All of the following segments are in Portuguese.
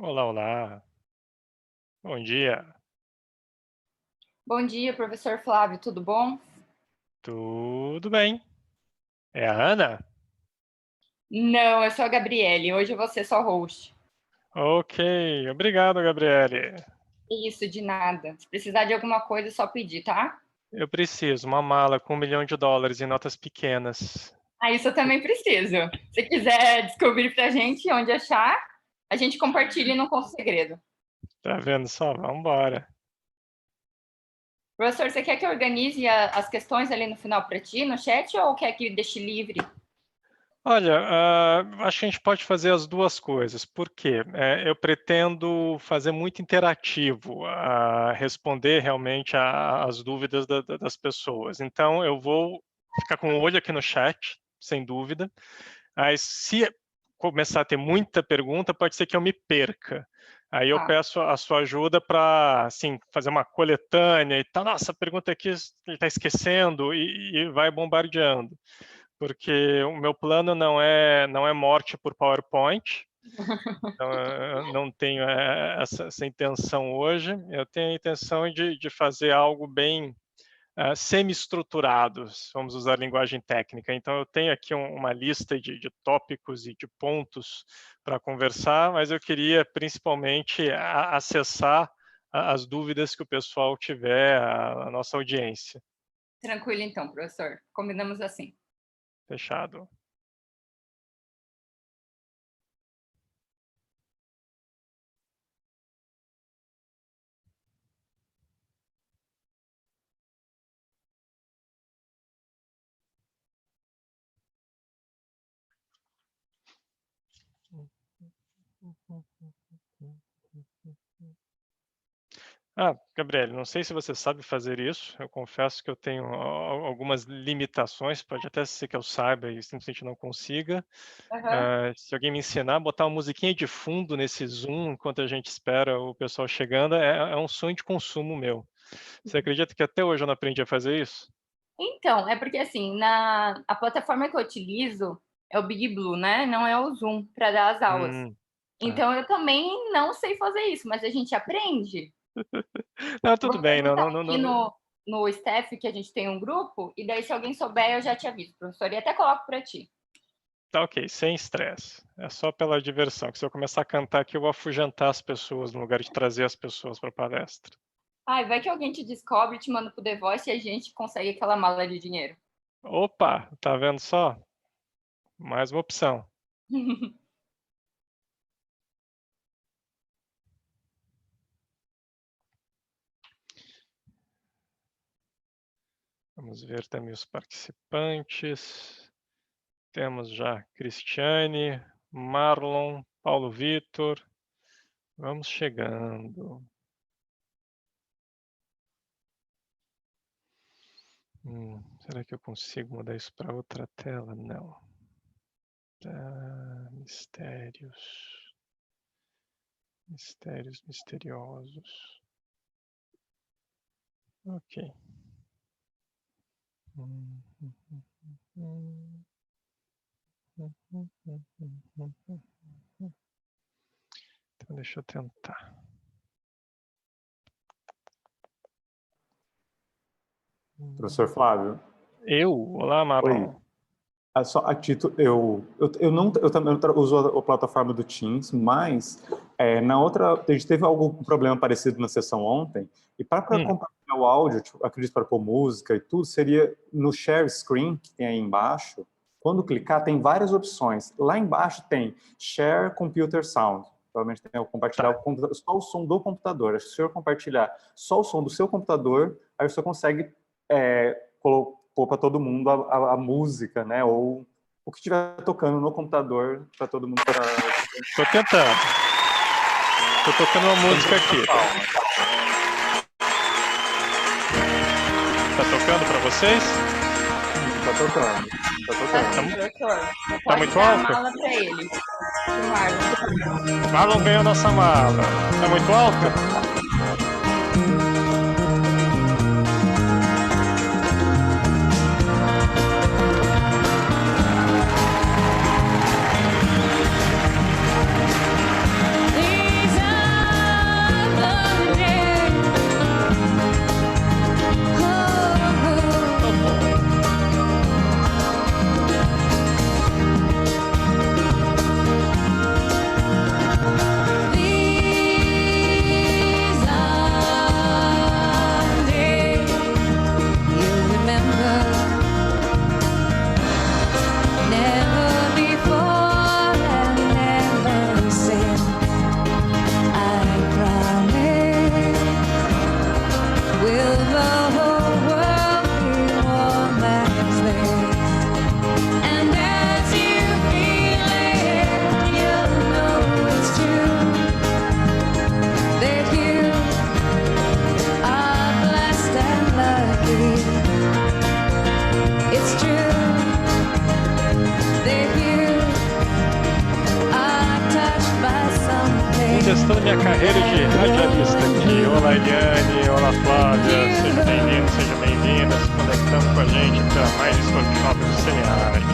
Olá, olá. Bom dia. Bom dia, professor Flávio, tudo bom? Tudo bem? É a Ana? Não, eu sou a Gabriele, hoje eu vou ser só host. Ok, obrigado, Gabriele. Isso, de nada. Se precisar de alguma coisa, é só pedir, tá? Eu preciso uma mala com US$ 1 milhão em notas pequenas. Ah, isso eu também preciso. Se quiser descobrir pra gente onde achar, a gente compartilha e não conta segredo. Tá vendo só? Vambora. Professor, você quer que eu organize as questões ali no final para ti, no chat, ou quer que deixe livre? Olha, acho que a gente pode fazer as duas coisas. Por quê? Eu pretendo fazer muito interativo, responder realmente as dúvidas das pessoas. Então, eu vou ficar com o olho aqui no chat, sem dúvida. Aí, se começar a ter muita pergunta, pode ser que eu me perca. Aí eu Tá. peço a sua ajuda para, assim, fazer uma coletânea e tal. Nossa, a pergunta aqui ele está esquecendo e vai bombardeando, porque o meu plano não é morte por PowerPoint. Então, eu não tenho essa intenção hoje. Eu tenho a intenção de fazer algo bem semi-estruturados, vamos usar a linguagem técnica. Então, eu tenho aqui uma lista de tópicos e de pontos para conversar, mas eu queria principalmente acessar as dúvidas que o pessoal tiver, a nossa audiência. Tranquilo então, professor. Combinamos assim. Fechado. Gabriele, não sei se você sabe fazer isso. Eu confesso que eu tenho algumas limitações, pode até ser que eu saiba e simplesmente não consiga. Aham. Se alguém me ensinar, botar uma musiquinha de fundo nesse Zoom enquanto a gente espera o pessoal chegando, é um sonho de consumo meu. Você acredita que até hoje eu não aprendi a fazer isso? Então, é porque assim, a plataforma que eu utilizo é o Big Blue, né? Não é o Zoom para dar as aulas. Tá. Então eu também não sei fazer isso, mas a gente aprende. Não, Eu tudo vou bem, não, perguntar não, não, aqui não. no staff que a gente tem um grupo, e daí se alguém souber eu já te aviso, professor, e até coloco para ti. Tá ok, sem estresse. É só pela diversão, que se eu começar a cantar aqui, eu vou afugentar as pessoas no lugar de trazer as pessoas para a palestra. Ai, vai que alguém te descobre, te manda pro The Voice e a gente consegue aquela mala de dinheiro. Opa, tá vendo só? Mais uma opção. Vamos ver também os participantes. Temos já Cristiane, Marlon, Paulo Vitor. Vamos chegando. Será que eu consigo mudar isso para outra tela? Não. Mistérios. Mistérios misteriosos. Ok. Então deixa eu tentar. Professor Flávio. Olá, Oi. Marlon. Só a título, eu também uso a plataforma do Teams, mas na outra, a gente teve algum problema parecido na sessão ontem, e para compartilhar o áudio, tipo, acredito para pôr música e tudo, seria no Share Screen, que tem aí embaixo. Quando clicar, tem várias opções. Lá embaixo tem Share Computer Sound. Provavelmente tem o compartilhar só o som do computador. Acho que se o senhor compartilhar só o som do seu computador, aí você consegue pôr para todo mundo a música, né? Ou o que estiver tocando no computador para todo mundo. Tô tentando. Tô tocando uma música aqui. Tá tocando para vocês? Tá tocando. Tá tocando. Professor, Tá muito alto? a mala para ele. Marlon. Marlon ganhou nossa mala. Tá muito alto? These conectando com a gente para mais esse workshop do Semiárido.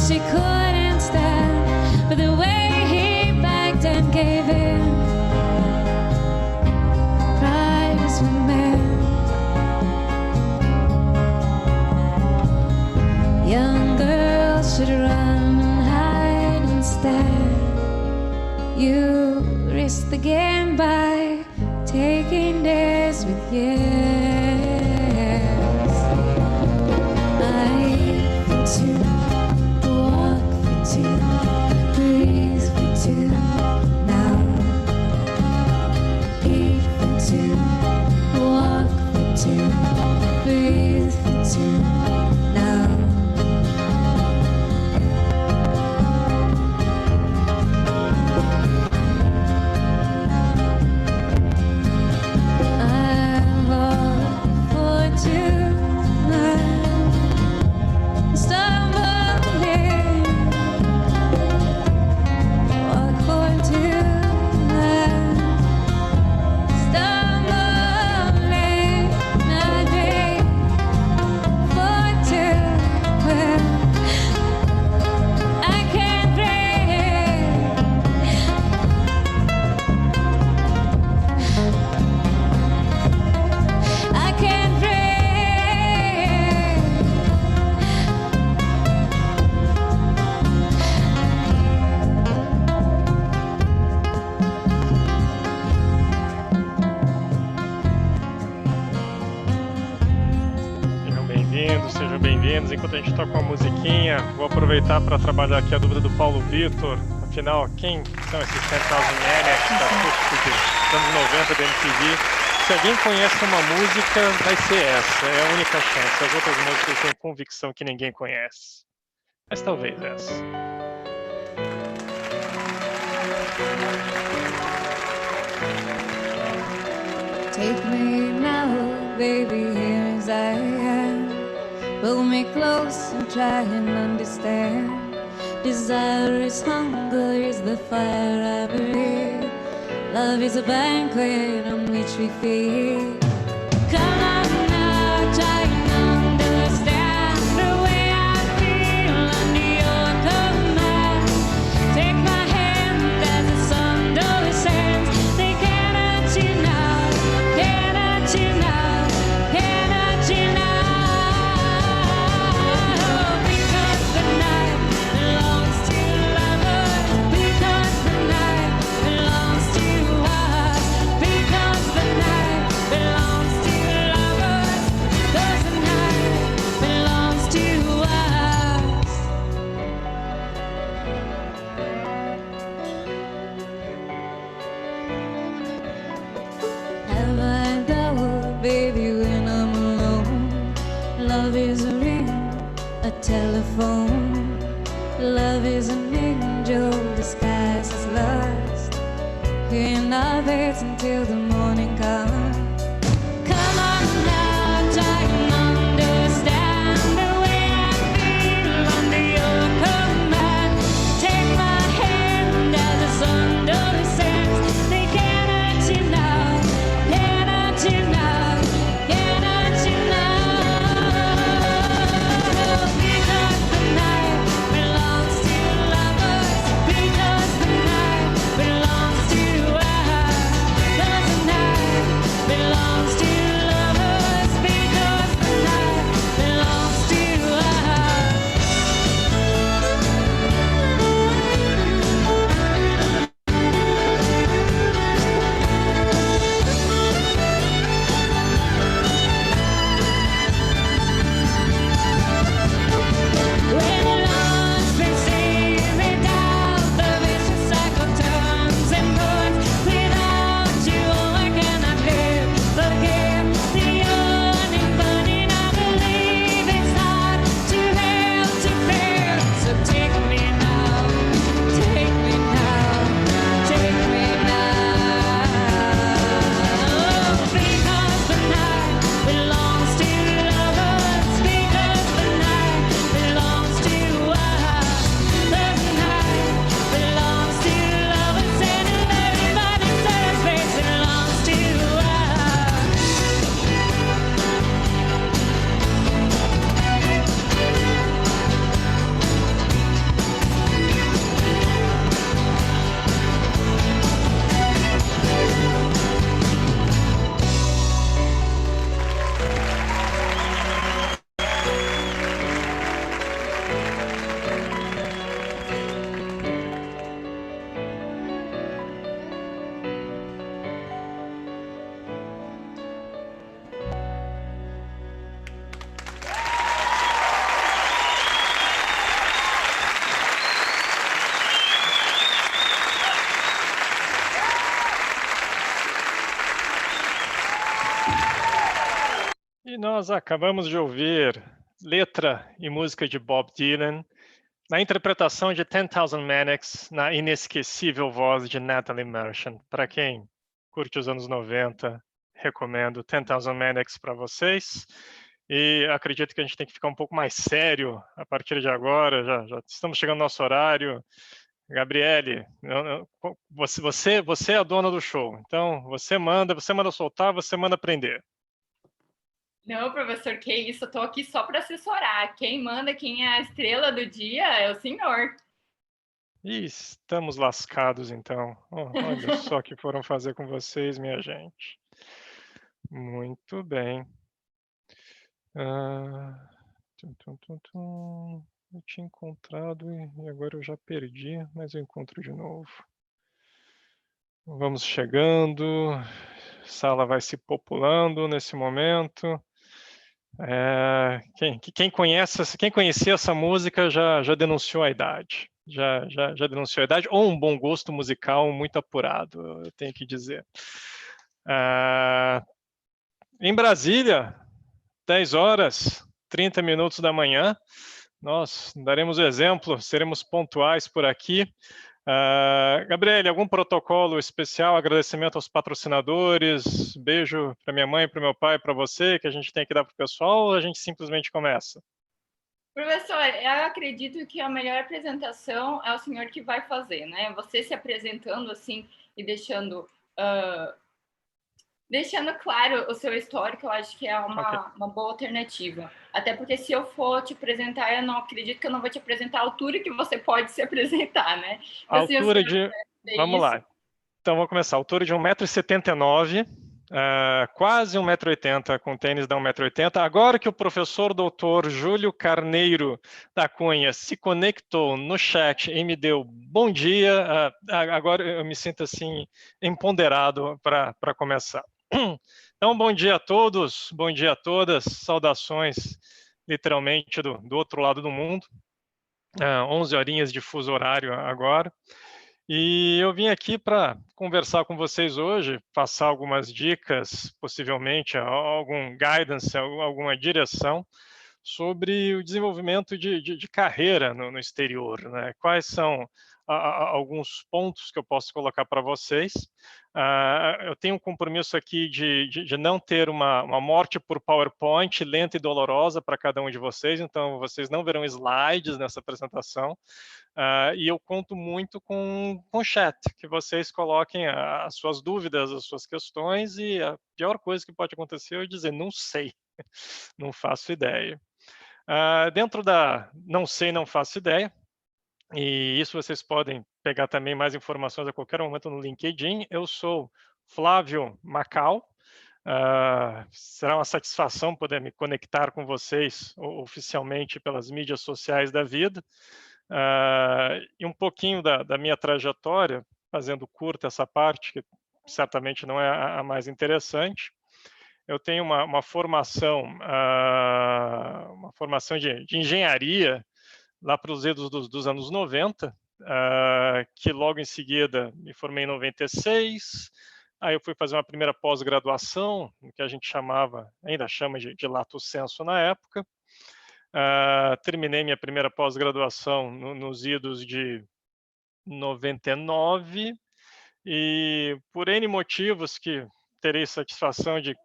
she couldn't stand, but the way he begged and gave in, prize for men. Young girls should run and hide instead. You risk the game by taking days with years. I for two, walk for two, breathe for two, now. Eat for two, walk for two, breathe for two, now. Sejam bem-vindos. Enquanto a gente toca uma musiquinha, vou aproveitar para trabalhar aqui a dúvida do Paulo Vitor. Afinal, quem são esses 10,000 Maniacs da acústica dos anos 90 da MTV? Se alguém conhece uma música, vai ser essa. É a única chance. As outras músicas eu tenho convicção que ninguém conhece. Mas talvez essa. Take me now, baby, here as I am. Pull me close and try and understand. Desire is hunger, is the fire I breathe. Love is a banquet on which we feed. Come on now, try and understand the way I feel under your command. Take my hand as the sun descends. They cannot you now, cannot you now, cannot you now. Telephone. Love is an angel disguised as lust. We're in our beds until the morning comes. Come on now, try and understand the way I feel under your command. Take my hand as the sun descends. They cannot you now, cannot you now, cannot you now. Belongs to us. E nós acabamos de ouvir letra e música de Bob Dylan, na interpretação de 10,000 Manics, na inesquecível voz de Natalie Merchant. Para quem curte os anos 90, recomendo 10,000 Manics para vocês. E acredito que a gente tem que ficar um pouco mais sério a partir de agora, já estamos chegando no nosso horário. Gabriele, você é a dona do show, então você manda soltar, você manda prender. Não, professor, que isso, eu tô aqui só para assessorar. Quem manda, quem é a estrela do dia é o senhor. Ih, estamos lascados, então. Olha só o que foram fazer com vocês, minha gente. Muito bem. Eu tinha encontrado e agora eu já perdi, mas eu encontro de novo. Vamos chegando, a sala vai se populando nesse momento. Quem conhecia essa música já denunciou a idade. Já denunciou a idade, ou um bom gosto musical muito apurado, eu tenho que dizer. Em Brasília, 10 horas, 30 minutos da manhã, nós daremos o exemplo, seremos pontuais por aqui. Gabriele, algum protocolo especial, agradecimento aos patrocinadores, beijo para minha mãe, para o meu pai, para você, que a gente tem que dar para o pessoal, ou a gente simplesmente começa? Professor, eu acredito que a melhor apresentação é o senhor que vai fazer, né? Você se apresentando assim e deixando claro o seu histórico, eu acho que é uma boa alternativa. Até porque se eu for te apresentar, eu não acredito que eu não vou te apresentar a altura que você pode se apresentar, né? A altura de... Vamos lá. Então, vou começar. A altura de 1,79 m, quase 1,80 m, com tênis da 1,80 m. Agora que o professor doutor Júlio Carneiro da Cunha se conectou no chat e me deu bom dia, agora eu me sinto assim, empoderado para começar. Então, bom dia a todos, bom dia a todas, saudações literalmente do outro lado do mundo, 11 horinhas de fuso horário agora, e eu vim aqui para conversar com vocês hoje, passar algumas dicas, possivelmente algum guidance, alguma direção sobre o desenvolvimento de carreira no exterior, né? Quais são alguns pontos que eu posso colocar para vocês. Eu tenho um compromisso aqui de não ter uma morte por PowerPoint lenta e dolorosa para cada um de vocês, então vocês não verão slides nessa apresentação, e eu conto muito com o chat, que vocês coloquem as suas dúvidas, as suas questões, e a pior coisa que pode acontecer é dizer, não sei, não faço ideia. Dentro da não sei, não faço ideia, e isso vocês podem pegar também mais informações a qualquer momento no LinkedIn. Eu sou Flávio Macau. Será uma satisfação poder me conectar com vocês oficialmente pelas mídias sociais da vida. E um pouquinho da minha trajetória, fazendo curta essa parte, que certamente não é a mais interessante. Eu tenho uma formação de engenharia lá para os idos dos anos 90, que logo em seguida me formei em 96, aí eu fui fazer uma primeira pós-graduação, que a gente ainda chama de lato sensu na época. Terminei minha primeira pós-graduação nos idos de 99, e por N motivos que terei satisfação de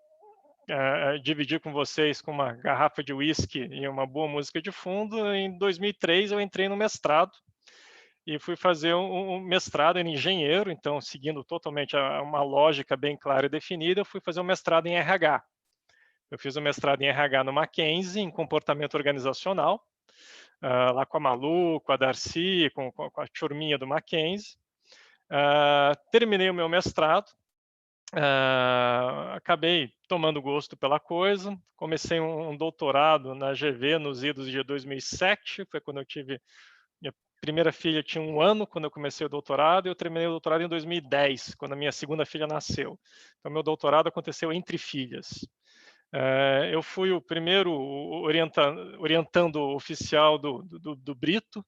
dividir com vocês, com uma garrafa de uísque e uma boa música de fundo, em 2003 eu entrei no mestrado e fui fazer um mestrado em engenheiro, então seguindo totalmente uma lógica bem clara e definida, eu fui fazer um mestrado em RH. Eu fiz um mestrado em RH no Mackenzie, em comportamento organizacional, lá com a Malu, com a Darcy, com a turminha do Mackenzie. Terminei o meu mestrado, acabei tomando gosto pela coisa, comecei um doutorado na GV nos idos de 2007, foi quando eu tive, minha primeira filha tinha 1 ano quando eu comecei o doutorado, e eu terminei o doutorado em 2010, quando a minha segunda filha nasceu. Então, meu doutorado aconteceu entre filhas. Eu fui o primeiro orientando oficial do Brito,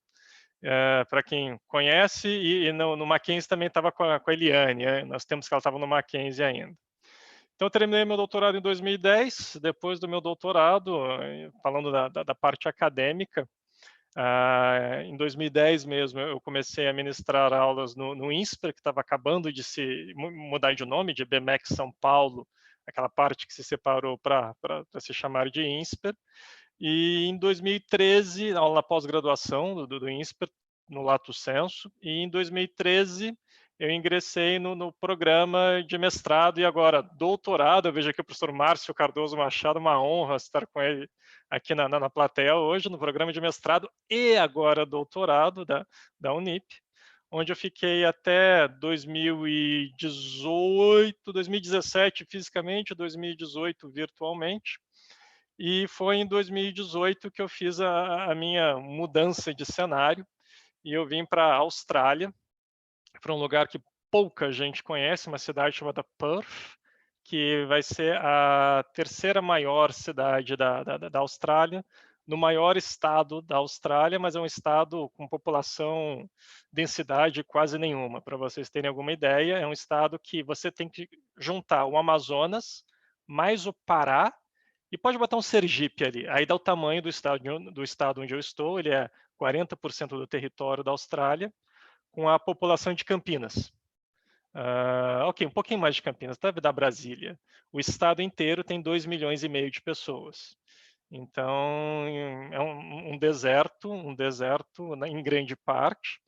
para quem conhece, e no Mackenzie também estava com a Eliane, nós temos que ela estava no Mackenzie ainda. Então, eu terminei meu doutorado em 2010. Depois do meu doutorado, falando da parte acadêmica, em 2010 mesmo, eu comecei a ministrar aulas no INSPER, que estava acabando de se mudar de nome, de BMEC São Paulo, aquela parte que se separou para se chamar de INSPER. E em 2013, aula na pós-graduação do INSPER, no Lato Sensu, e em 2013 eu ingressei no programa de mestrado e agora doutorado. Eu vejo aqui o professor Márcio Cardoso Machado, uma honra estar com ele aqui na plateia hoje, no programa de mestrado e agora doutorado da Unip, onde eu fiquei até 2018, 2017 fisicamente, 2018 virtualmente. E foi em 2018 que eu fiz a minha mudança de cenário e eu vim para a Austrália, para um lugar que pouca gente conhece, uma cidade chamada Perth, que vai ser a terceira maior cidade da Austrália, no maior estado da Austrália, mas é um estado com população, densidade quase nenhuma. Para vocês terem alguma ideia, é um estado que você tem que juntar o Amazonas mais o Pará, e pode botar um Sergipe ali, aí dá o tamanho do estado onde eu estou, ele é 40% do território da Austrália, com a população de Campinas. Ok, um pouquinho mais de Campinas, deve dar Brasília. O estado inteiro tem 2,5 milhões de pessoas. Então, é um deserto em grande parte,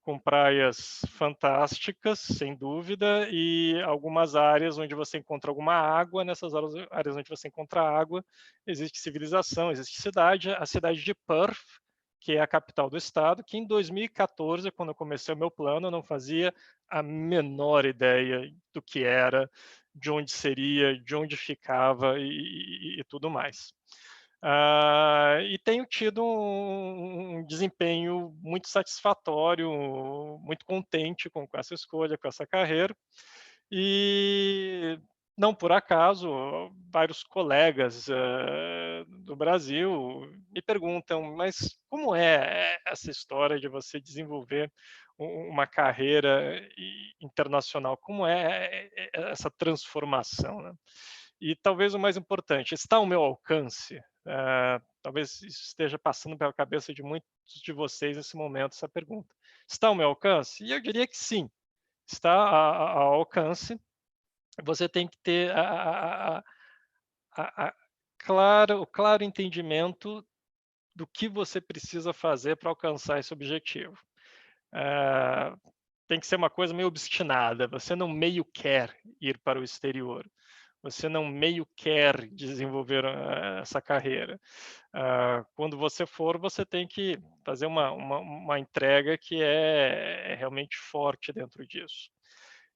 com praias fantásticas, sem dúvida, e algumas áreas onde você encontra alguma água. Nessas áreas onde você encontra água, existe civilização, existe cidade. A cidade de Perth, que é a capital do estado, que em 2014, quando eu comecei o meu plano, eu não fazia a menor ideia do que era, de onde seria, de onde ficava e tudo mais. E tenho tido um desempenho muito satisfatório, muito contente com essa escolha, com essa carreira. E não por acaso, vários colegas do Brasil me perguntam, mas como é essa história de você desenvolver uma carreira internacional? Como é essa transformação, né? E talvez o mais importante, está ao meu alcance? Talvez isso esteja passando pela cabeça de muitos de vocês nesse momento, essa pergunta. Está ao meu alcance? E eu diria que sim, está ao alcance. Você tem que ter o claro entendimento do que você precisa fazer para alcançar esse objetivo. Tem que ser uma coisa meio obstinada, você não meio quer ir para o exterior, você não meio quer desenvolver essa carreira. Quando você for, você tem que fazer uma entrega que é realmente forte dentro disso.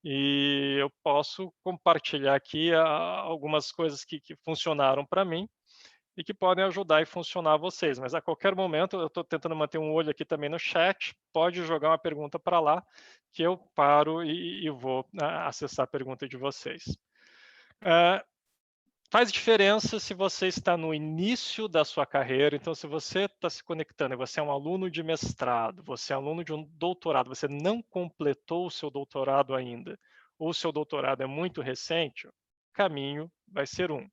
E eu posso compartilhar aqui algumas coisas que funcionaram para mim e que podem ajudar e funcionar vocês. Mas a qualquer momento, eu estou tentando manter um olho aqui também no chat, pode jogar uma pergunta para lá, que eu paro e vou acessar a pergunta de vocês. Faz diferença se você está no início da sua carreira. Então, se você está se conectando, você é um aluno de mestrado, você é aluno de um doutorado, você não completou o seu doutorado ainda, ou o seu doutorado é muito recente, o caminho vai ser um.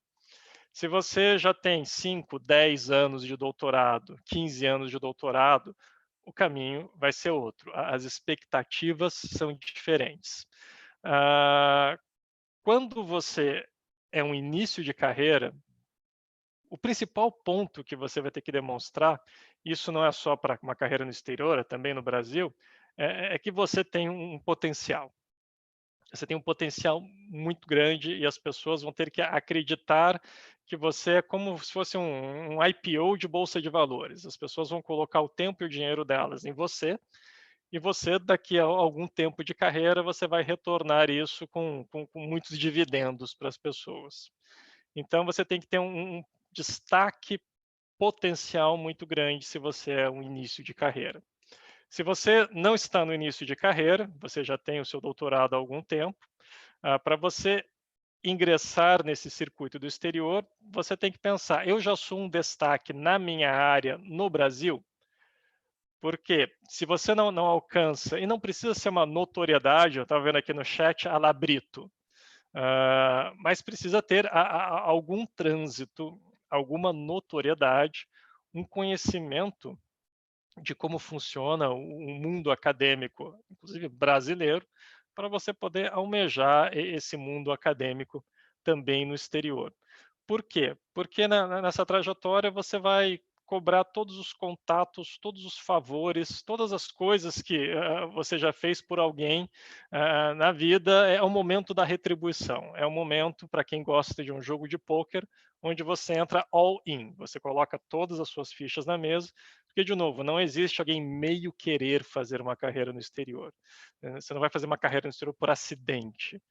Se você já tem 5, 10 anos de doutorado, 15 anos de doutorado, o caminho vai ser outro. As expectativas são diferentes. Quando você é um início de carreira, o principal ponto que você vai ter que demonstrar, isso não é só para uma carreira no exterior, é também no Brasil, é que você tem um potencial. Você tem um potencial muito grande e as pessoas vão ter que acreditar que você é como se fosse um IPO de bolsa de valores. As pessoas vão colocar o tempo e o dinheiro delas em você, e você, daqui a algum tempo de carreira, você vai retornar isso com muitos dividendos para as pessoas. Então, você tem que ter um destaque potencial muito grande se você é um início de carreira. Se você não está no início de carreira, você já tem o seu doutorado há algum tempo, para você ingressar nesse circuito do exterior, você tem que pensar, eu já sou um destaque na minha área no Brasil? Porque se você não alcança, e não precisa ser uma notoriedade, eu estava vendo aqui no chat, a la Brito. mas precisa ter algum trânsito, alguma notoriedade, um conhecimento de como funciona o mundo acadêmico, inclusive brasileiro, para você poder almejar esse mundo acadêmico também no exterior. Por quê? Porque nessa trajetória você vai cobrar todos os contatos, todos os favores, todas as coisas que você já fez por alguém na vida. É o momento da retribuição, é o momento, para quem gosta de um jogo de pôquer, onde você entra all in, você coloca todas as suas fichas na mesa, porque, de novo, não existe alguém meio querer fazer uma carreira no exterior. Você não vai fazer uma carreira no exterior por acidente.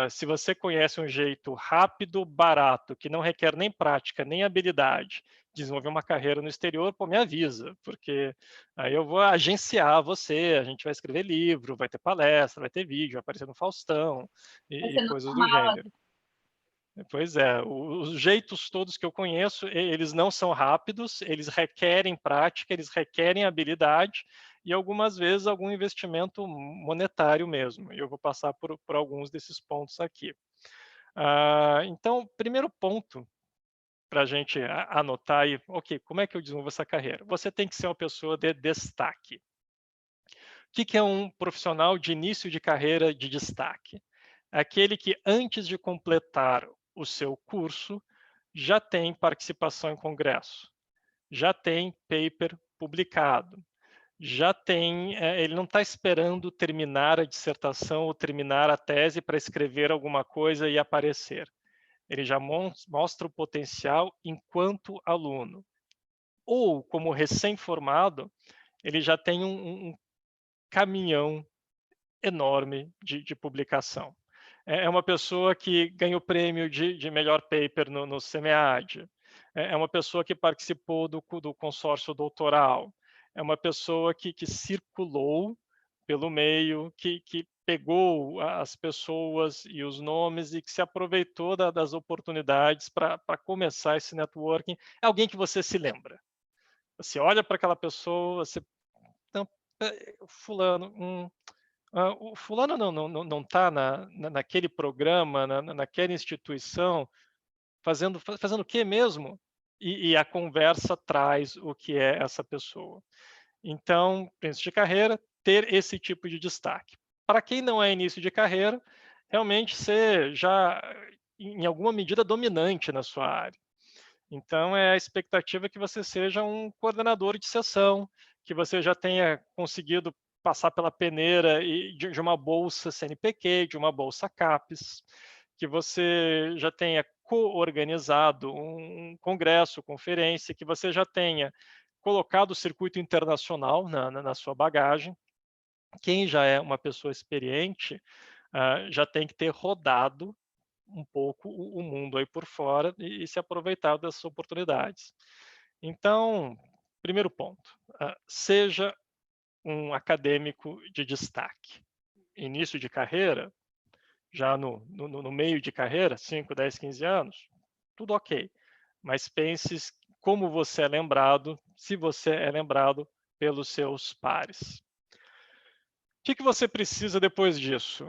Se você conhece um jeito rápido, barato, que não requer nem prática, nem habilidade, de desenvolver uma carreira no exterior, pô, me avisa, porque aí eu vou agenciar você, a gente vai escrever livro, vai ter palestra, vai ter vídeo, vai aparecer no Faustão e coisas do gênero. Pois é, os jeitos todos que eu conheço, eles não são rápidos, eles requerem prática, eles requerem habilidade e algumas vezes algum investimento monetário mesmo. E eu vou passar por alguns desses pontos aqui. Então, primeiro ponto para a gente anotar aí, ok, como é que eu desenvolvo essa carreira? Você tem que ser uma pessoa de destaque. O que é um profissional de início de carreira de destaque? Aquele que, antes de completar o seu curso, já tem participação em congresso, já tem paper publicado, já tem, ele não está esperando terminar a dissertação ou terminar a tese para escrever alguma coisa e aparecer. Ele já mostra o potencial enquanto aluno. Ou, como recém-formado, ele já tem um caminhão enorme de publicação. É uma pessoa que ganhou o prêmio de melhor paper no SEMEAD, é uma pessoa que participou do consórcio doutoral, é uma pessoa que circulou pelo meio, que pegou as pessoas e os nomes e que se aproveitou das oportunidades para começar esse networking. É alguém que você se lembra. Você olha para aquela pessoa, você... Não, fulano... o fulano não está naquele programa, naquela instituição, fazendo o que mesmo? E a conversa traz o que é essa pessoa. Então, início de carreira, ter esse tipo de destaque. Para quem não é início de carreira, realmente ser já, em alguma medida, dominante na sua área. Então, é a expectativa que você seja um coordenador de sessão, que você já tenha conseguido passar pela peneira de uma bolsa CNPq, de uma bolsa CAPES, que você já tenha co-organizado um congresso, conferência, que você já tenha colocado o circuito internacional na sua bagagem. Quem já é uma pessoa experiente já tem que ter rodado um pouco o mundo aí por fora e se aproveitar dessas oportunidades. Então, primeiro ponto, seja um acadêmico de destaque. Início de carreira, já no meio de carreira, 5, 10, 15 anos, tudo ok. Mas pense como você é lembrado, se você é lembrado pelos seus pares. O que você precisa depois disso?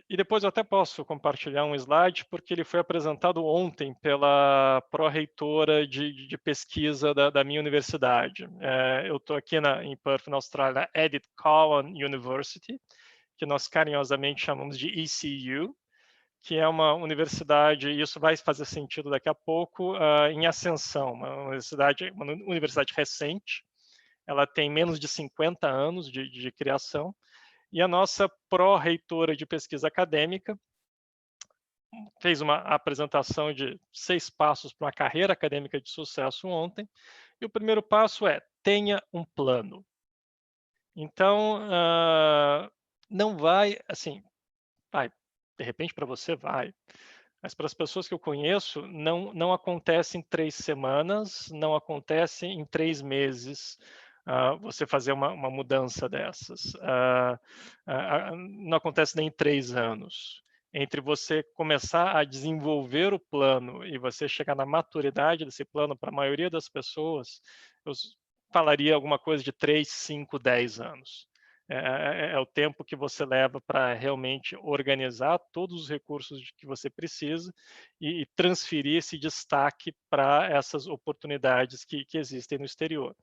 E depois eu até posso compartilhar um slide, porque ele foi apresentado ontem pela pró-reitora de pesquisa da minha universidade. Eu estou aqui em Perth, na Austrália, Edith Cowan University, que nós carinhosamente chamamos de ECU, que é uma universidade, e isso vai fazer sentido daqui a pouco, em ascensão, uma universidade recente. Ela tem menos de 50 anos de criação, e a nossa pró-reitora de pesquisa acadêmica fez uma apresentação de 6 passos para uma carreira acadêmica de sucesso ontem, e o primeiro passo é: tenha um plano. Então, não vai, assim, vai, de repente para você vai, mas para as pessoas que eu conheço, não acontece em 3 semanas, não acontece em 3 meses, você fazer uma mudança dessas. Não acontece nem em 3 anos. Entre você começar a desenvolver o plano e você chegar na maturidade desse plano, para a maioria das pessoas, eu falaria alguma coisa de 3, 5, 10 anos. É o tempo que você leva para realmente organizar todos os recursos que você precisa e transferir esse destaque para essas oportunidades que existem no exterior.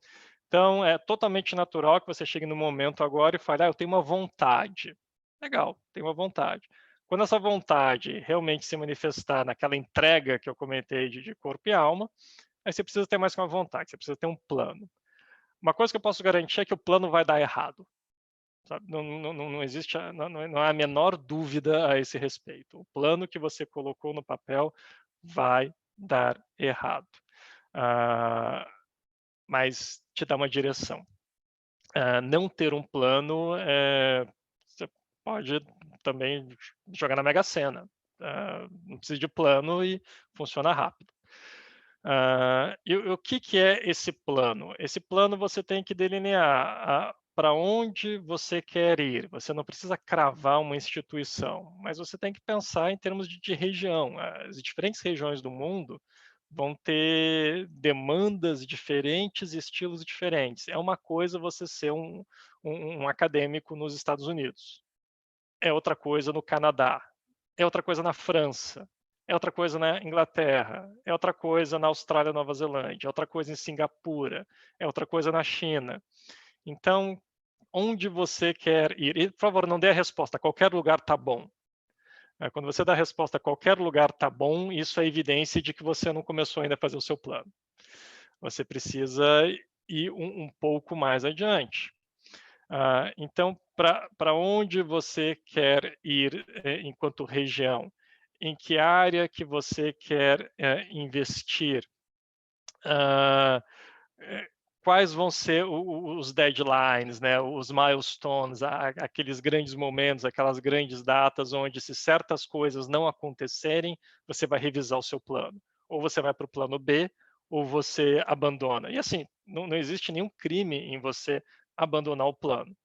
Então, é totalmente natural que você chegue no momento agora e fale, eu tenho uma vontade. Legal, tenho uma vontade. Quando essa vontade realmente se manifestar naquela entrega que eu comentei de corpo e alma, aí você precisa ter mais que uma vontade, você precisa ter um plano. Uma coisa que eu posso garantir é que o plano vai dar errado. Sabe? Não existe, não há a menor dúvida a esse respeito. O plano que você colocou no papel vai dar errado. Mas te dá uma direção. Não ter um plano, você pode também jogar na Mega Sena. Não precisa de plano e funciona rápido. E o que é esse plano? Esse plano você tem que delinear para onde você quer ir. Você não precisa cravar uma instituição, mas você tem que pensar em termos de região. As diferentes regiões do mundo vão ter demandas diferentes, estilos diferentes. É uma coisa você ser um acadêmico nos Estados Unidos. É outra coisa no Canadá. É outra coisa na França. É outra coisa na Inglaterra, é outra coisa na Austrália, Nova Zelândia, é outra coisa em Singapura, é outra coisa na China. Então, onde você quer ir? E, por favor, não dê a resposta, qualquer lugar está bom. Quando você dá a resposta, qualquer lugar está bom, isso é evidência de que você não começou ainda a fazer o seu plano. Você precisa ir um pouco mais adiante. Então, para onde você quer ir enquanto região? Em que área que você quer investir? Quais vão ser os deadlines, né? Os milestones, aqueles grandes momentos, aquelas grandes datas onde, se certas coisas não acontecerem, você vai revisar o seu plano. Ou você vai para o plano B, ou você abandona. E assim, não existe nenhum crime em você abandonar o plano.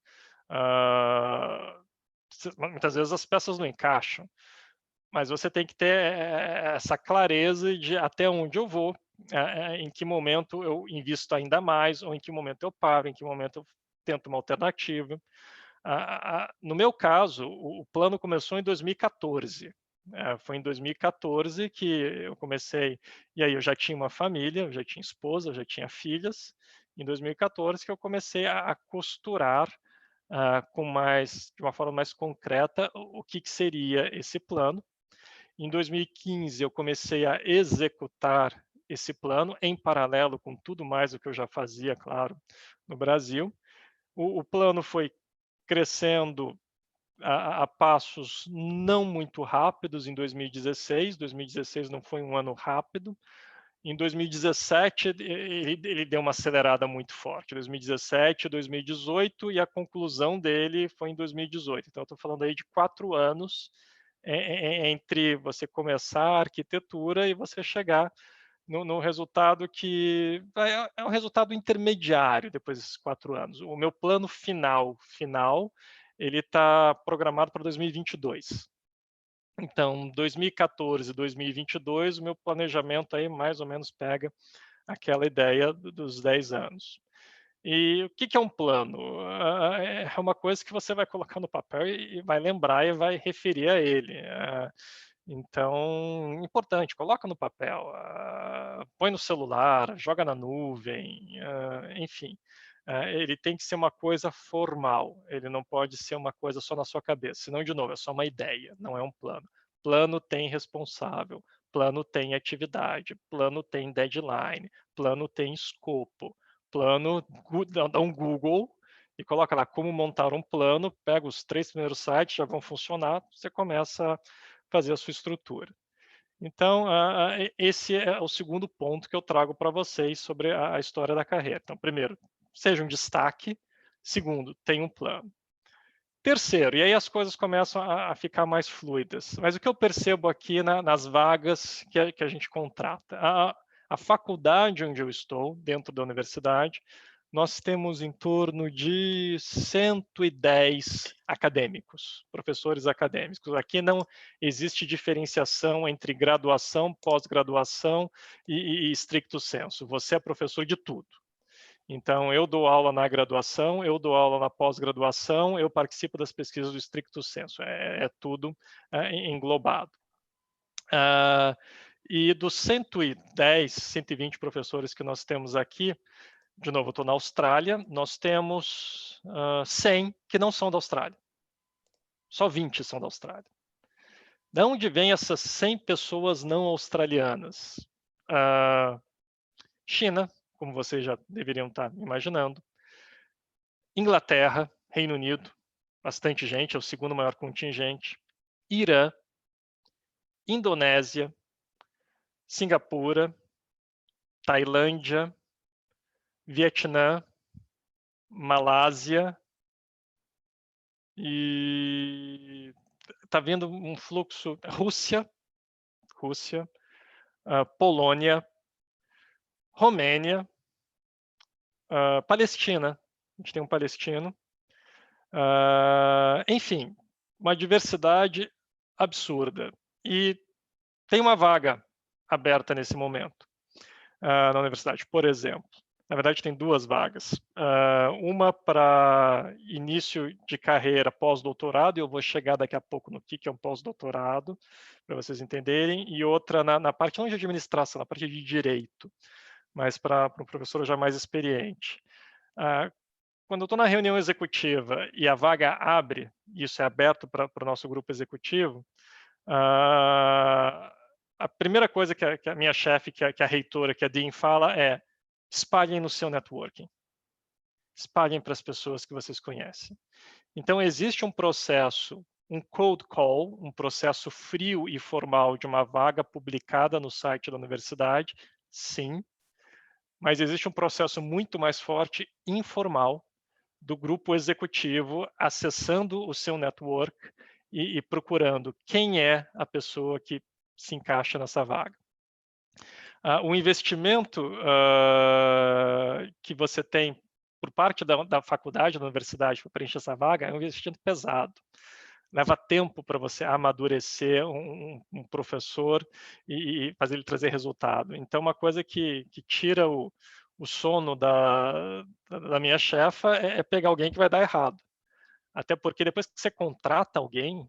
Muitas vezes as peças não encaixam, mas você tem que ter essa clareza de até onde eu vou, em que momento eu invisto ainda mais, ou em que momento eu paro, em que momento eu tento uma alternativa. No meu caso, o plano começou em 2014. Foi em 2014 que eu comecei, e aí eu já tinha uma família, eu já tinha esposa, eu já tinha filhas. Em 2014 que eu comecei a costurar de uma forma mais concreta o que seria esse plano. Em 2015, eu comecei a executar esse plano em paralelo com tudo mais o que eu já fazia, claro, no Brasil. O plano foi crescendo a passos não muito rápidos em 2016. 2016 não foi um ano rápido. Em 2017, ele deu uma acelerada muito forte. 2017, 2018, e a conclusão dele foi em 2018. Então, eu estou falando aí de 4 anos entre você começar a arquitetura e você chegar no resultado que é um resultado intermediário depois desses 4 anos. O meu plano final, ele está programado para 2022. Então, 2014, 2022, o meu planejamento aí mais ou menos pega aquela ideia dos 10 anos. E o que é um plano? É uma coisa que você vai colocar no papel e vai lembrar e vai referir a ele. Então, importante, coloca no papel, põe no celular, joga na nuvem, enfim. Ele tem que ser uma coisa formal, ele não pode ser uma coisa só na sua cabeça, senão, de novo, é só uma ideia, não é um plano. Plano tem responsável, plano tem atividade, plano tem deadline, plano tem escopo, plano, dá um Google e coloca lá como montar um plano, pega os 3 primeiros sites, já vão funcionar, você começa a fazer a sua estrutura. Então, esse é o segundo ponto que eu trago para vocês sobre a história da carreira. Então, primeiro, seja um destaque. Segundo, tenha um plano. Terceiro, e aí as coisas começam a ficar mais fluidas. Mas o que eu percebo aqui nas vagas que a gente contrata? A faculdade onde eu estou, dentro da universidade, nós temos em torno de 110 acadêmicos, professores acadêmicos. Aqui não existe diferenciação entre graduação, pós-graduação e stricto sensu. Você é professor de tudo. Então, eu dou aula na graduação, eu dou aula na pós-graduação, eu participo das pesquisas do stricto sensu, é tudo englobado. E dos 110, 120 professores que nós temos aqui, de novo, eu estou na Austrália, nós temos 100 que não são da Austrália. Só 20 são da Austrália. De onde vêm essas 100 pessoas não australianas? China, como vocês já deveriam estar imaginando. Inglaterra, Reino Unido, bastante gente, é o segundo maior contingente. Irã, Indonésia, Singapura, Tailândia, Vietnã, Malásia, e está vendo um fluxo, Rússia, Polônia, Romênia, Palestina, a gente tem um palestino, enfim, uma diversidade absurda. E tem uma vaga aberta nesse momento na universidade, por exemplo. Na verdade, tem duas vagas. Uma para início de carreira pós-doutorado, e eu vou chegar daqui a pouco no que é um pós-doutorado, para vocês entenderem, e outra na parte não de administração, na parte de direito, mas para um professor já mais experiente. Quando eu estou na reunião executiva e a vaga abre, isso é aberto para o nosso grupo executivo, a primeira coisa que a minha chefe, que a reitora, que a Dean fala é: espalhem no seu networking. Espalhem para as pessoas que vocês conhecem. Então, existe um processo, um cold call, um processo frio e formal de uma vaga publicada no site da universidade, sim, mas existe um processo muito mais forte, informal, do grupo executivo acessando o seu network e procurando quem é a pessoa que se encaixa nessa vaga. O investimento que você tem por parte da faculdade, da universidade, para preencher essa vaga, é um investimento pesado. Leva tempo para você amadurecer um professor e fazer ele trazer resultado. Então, uma coisa que tira o sono da minha chefa é pegar alguém que vai dar errado. Até porque depois que você contrata alguém,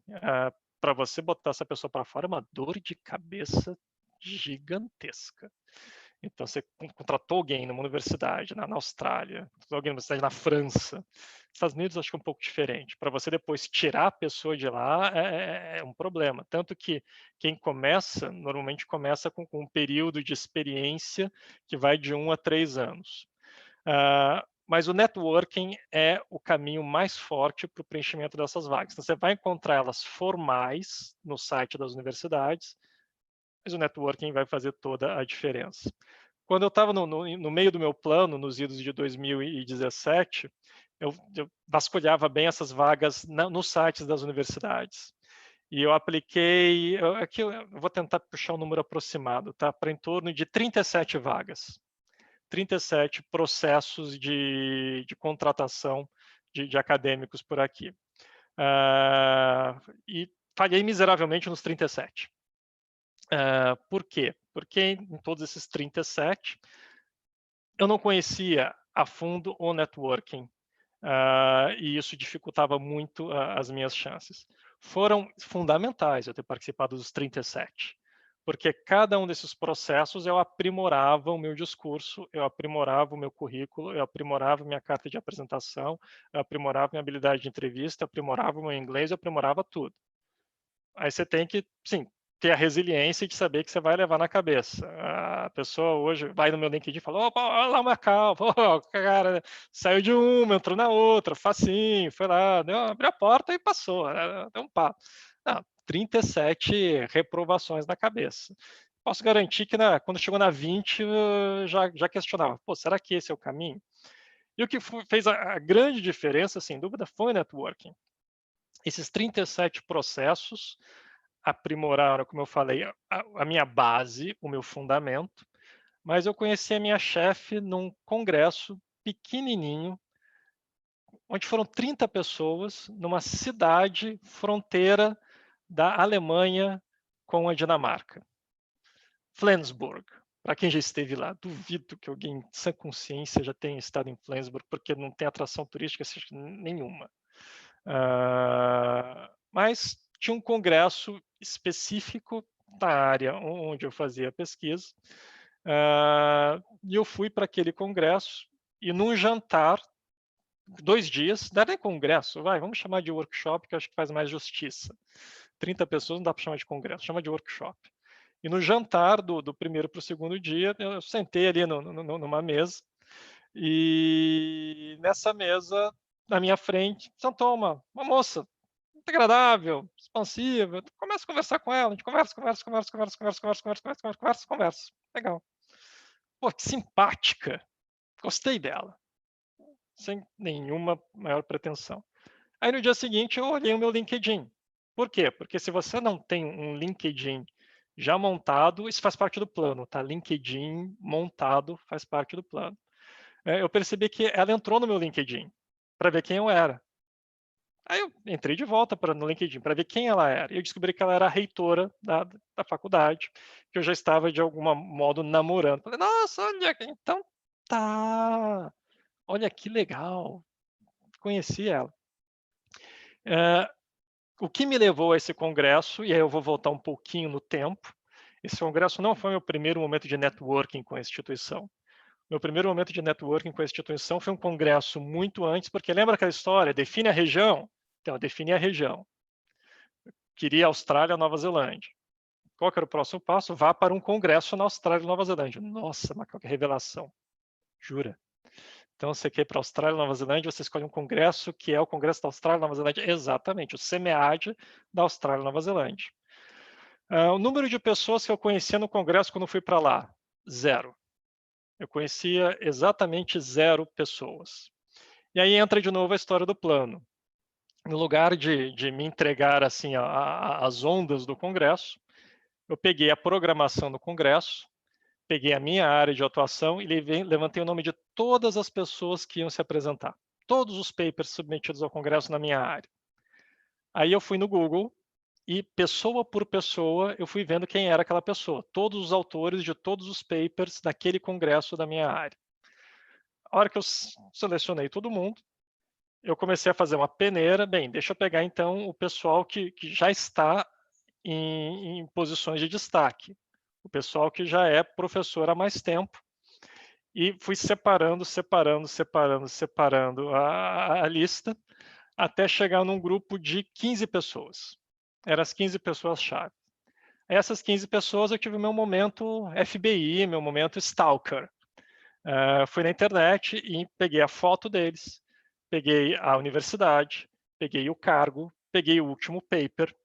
para você botar essa pessoa para fora é uma dor de cabeça gigantesca. Então, você contratou alguém numa universidade na Austrália, alguém numa universidade na França. Estados Unidos, acho que é um pouco diferente. Para você depois tirar a pessoa de lá é um problema. Tanto que quem começa, normalmente começa com um período de experiência que vai de 1 a 3 anos. Mas o networking é o caminho mais forte para o preenchimento dessas vagas. Então, você vai encontrar elas formais no site das universidades, mas o networking vai fazer toda a diferença. Quando eu estava no meio do meu plano, nos idos de 2017, eu vasculhava bem essas vagas nos sites das universidades. E eu apliquei, aqui eu vou tentar puxar um número aproximado, tá? Para em torno de 37 vagas. 37 processos de contratação de acadêmicos por aqui. E falhei miseravelmente nos 37. Por quê? Porque em todos esses 37, eu não conhecia a fundo o networking, e isso dificultava muito as minhas chances. Foram fundamentais eu ter participado dos 37, porque cada um desses processos eu aprimorava o meu discurso, eu aprimorava o meu currículo, eu aprimorava minha carta de apresentação, eu aprimorava minha habilidade de entrevista, eu aprimorava o meu inglês, eu aprimorava tudo. Aí você tem que, sim, ter a resiliência de saber que você vai levar na cabeça. A pessoa hoje vai no meu LinkedIn e fala: opa, olha lá uma calma, cara, saiu de uma, entrou na outra, facinho, foi lá, abriu a porta e passou, deu um papo. Não, 37 reprovações na cabeça. Posso garantir que quando chegou na 20, já questionava: pô, será que esse é o caminho? E o que fez a grande diferença, sem dúvida, foi o networking. Esses 37 processos aprimoraram, como eu falei, a minha base, o meu fundamento, mas eu conheci a minha chefe num congresso pequenininho, onde foram 30 pessoas, numa cidade fronteira da Alemanha com a Dinamarca, Flensburg. Para quem já esteve lá, duvido que alguém em sã consciência já tenha estado em Flensburg, porque não tem atração turística nenhuma. Mas tinha um congresso específico da área onde eu fazia a pesquisa, e eu fui para aquele congresso, e num jantar, 2 dias, não era nem congresso, vamos chamar de workshop, que eu acho que faz mais justiça. 30 pessoas não dá para chamar de congresso, chama de workshop. E no jantar do primeiro para o segundo dia, eu sentei ali numa mesa, e nessa mesa, na minha frente, sentou uma moça muito agradável, expansiva. Começa a conversar com ela, a gente conversa. Legal. Pô, que simpática. Gostei dela. Sem nenhuma maior pretensão. Aí no dia seguinte eu olhei o meu LinkedIn. Por quê? Porque se você não tem um LinkedIn já montado, isso faz parte do plano, tá? LinkedIn montado faz parte do plano. Eu percebi que ela entrou no meu LinkedIn para ver quem eu era. Aí eu entrei de volta no LinkedIn para ver quem ela era. E eu descobri que ela era a reitora da faculdade, que eu já estava de algum modo namorando. Falei, nossa, olha, então tá. Olha que legal. Conheci ela. O que me levou a esse congresso, e aí eu vou voltar um pouquinho no tempo, esse congresso não foi meu primeiro momento de networking com a instituição. Meu primeiro momento de networking com a instituição foi um congresso muito antes, porque lembra aquela história, define a região? Então, eu defini a região. Queria Austrália, Nova Zelândia. Qual que era o próximo passo? Vá para um congresso na Austrália e Nova Zelândia. Nossa, mas que revelação. Jura? Então, você quer ir para a Austrália e Nova Zelândia, você escolhe um congresso que é o Congresso da Austrália e Nova Zelândia. Exatamente, o CEMEAD da Austrália e Nova Zelândia. O número de pessoas que eu conhecia no congresso quando fui para lá? 0. Eu conhecia exatamente 0 pessoas. E aí entra de novo a história do plano. No lugar de me entregar assim as ondas do congresso, eu peguei a programação do congresso, peguei a minha área de atuação e levantei o nome de todas as pessoas que iam se apresentar. Todos os papers submetidos ao congresso na minha área. Aí eu fui no Google e, pessoa por pessoa, eu fui vendo quem era aquela pessoa. Todos os autores de todos os papers daquele congresso da minha área. A hora que eu selecionei todo mundo, eu comecei a fazer uma peneira. Bem, deixa eu pegar então o pessoal que já está em posições de destaque, o pessoal que já é professor há mais tempo, e fui separando a lista, até chegar num grupo de 15 pessoas. Eram as 15 pessoas-chave. Essas 15 pessoas eu tive meu momento FBI, meu momento stalker. Fui na internet e peguei a foto deles, peguei a universidade, peguei o cargo, peguei o último paper,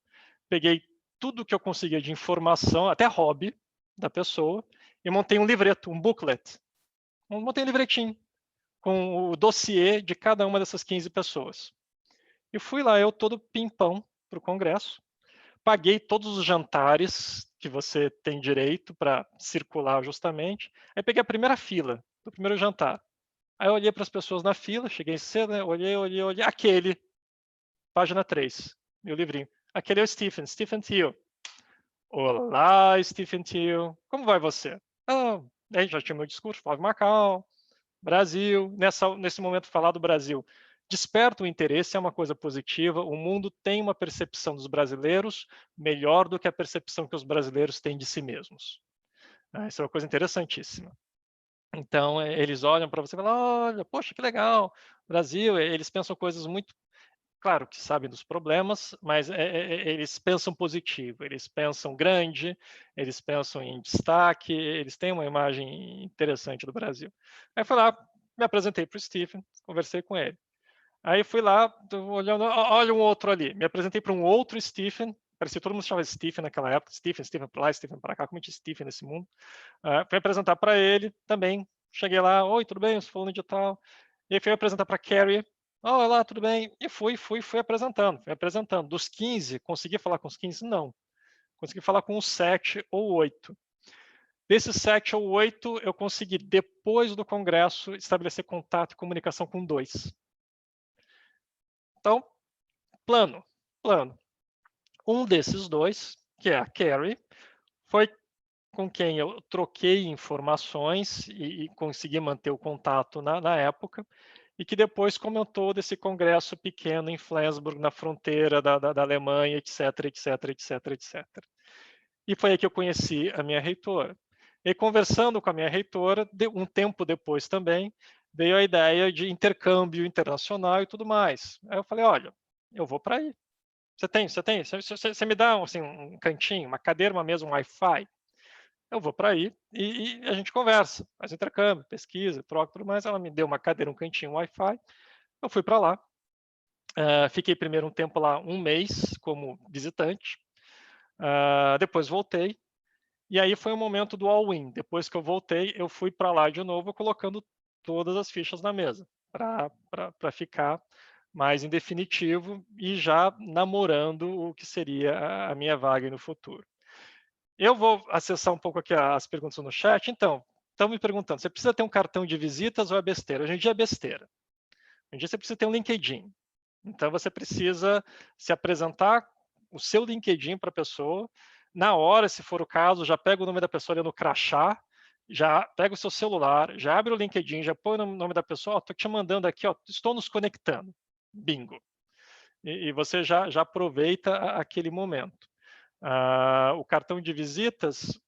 peguei tudo que eu conseguia de informação, até hobby da pessoa, e montei um livreto, um booklet. Montei um livretinho com o dossiê de cada uma dessas 15 pessoas. E fui lá, eu todo pimpão para o congresso, paguei todos os jantares que você tem direito para circular justamente, aí peguei a primeira fila do primeiro jantar. Aí eu olhei para as pessoas na fila, cheguei cedo, né? Olhei, aquele, página 3, meu livrinho. Aquele é o Stephen Thiel. Olá, Stephen Thiel, como vai você? Aí já tinha meu discurso, Flávio Macau, Brasil, nesse momento falar do Brasil. Desperta o interesse, é uma coisa positiva, o mundo tem uma percepção dos brasileiros melhor do que a percepção que os brasileiros têm de si mesmos. Isso é uma coisa interessantíssima. Então, eles olham para você e falam, olha, poxa, que legal, Brasil, eles pensam coisas muito, claro que sabem dos problemas, mas eles pensam positivo, eles pensam grande, eles pensam em destaque, eles têm uma imagem interessante do Brasil. Aí fui lá, me apresentei para o Stephen, conversei com ele. Aí fui lá, olhando, olha um outro ali, me apresentei para um outro Stephen, parecia todo mundo chamava Stephen naquela época, Stephen para lá, Stephen para cá, como tinha Stephen nesse mundo. Fui apresentar para ele também, cheguei lá, oi, tudo bem, eu sou fulano de tal. E aí fui apresentar para Carrie, olá, tudo bem? E fui apresentando. Dos 15, consegui falar com os 15? Não. Consegui falar com uns 7 ou 8. Desses 7 ou 8, eu consegui, depois do congresso, estabelecer contato e comunicação com 2. Então, plano. Um desses 2, que é a Carrie, foi com quem eu troquei informações e consegui manter o contato na época, e que depois comentou desse congresso pequeno em Flensburg, na fronteira da Alemanha, etc, etc, etc, etc. E foi aí que eu conheci a minha reitora. E conversando com a minha reitora, um tempo depois também, veio a ideia de intercâmbio internacional e tudo mais. Aí eu falei, olha, eu vou para aí. Você me dá assim, um cantinho, uma cadeira, uma mesa, um Wi-Fi? Eu vou para aí e a gente conversa, faz intercâmbio, pesquisa, troca tudo mais. Ela me deu uma cadeira, um cantinho, um Wi-Fi. Eu fui para lá. Fiquei primeiro um tempo lá, um mês, como visitante. Depois voltei. E aí foi o momento do all-in. Depois que eu voltei, eu fui para lá de novo, colocando todas as fichas na mesa, para ficar mais em definitivo e já namorando o que seria a minha vaga no futuro. Eu vou acessar um pouco aqui as perguntas no chat. Então, estão me perguntando, você precisa ter um cartão de visitas ou é besteira? Hoje em dia é besteira. Hoje em dia você precisa ter um LinkedIn. Então, você precisa se apresentar o seu LinkedIn para a pessoa. Na hora, se for o caso, já pega o nome da pessoa ali no crachá, já pega o seu celular, já abre o LinkedIn, já põe o nome da pessoa, estou te mandando aqui, estou nos conectando. Bingo. E você já aproveita aquele momento. O cartão de visitas,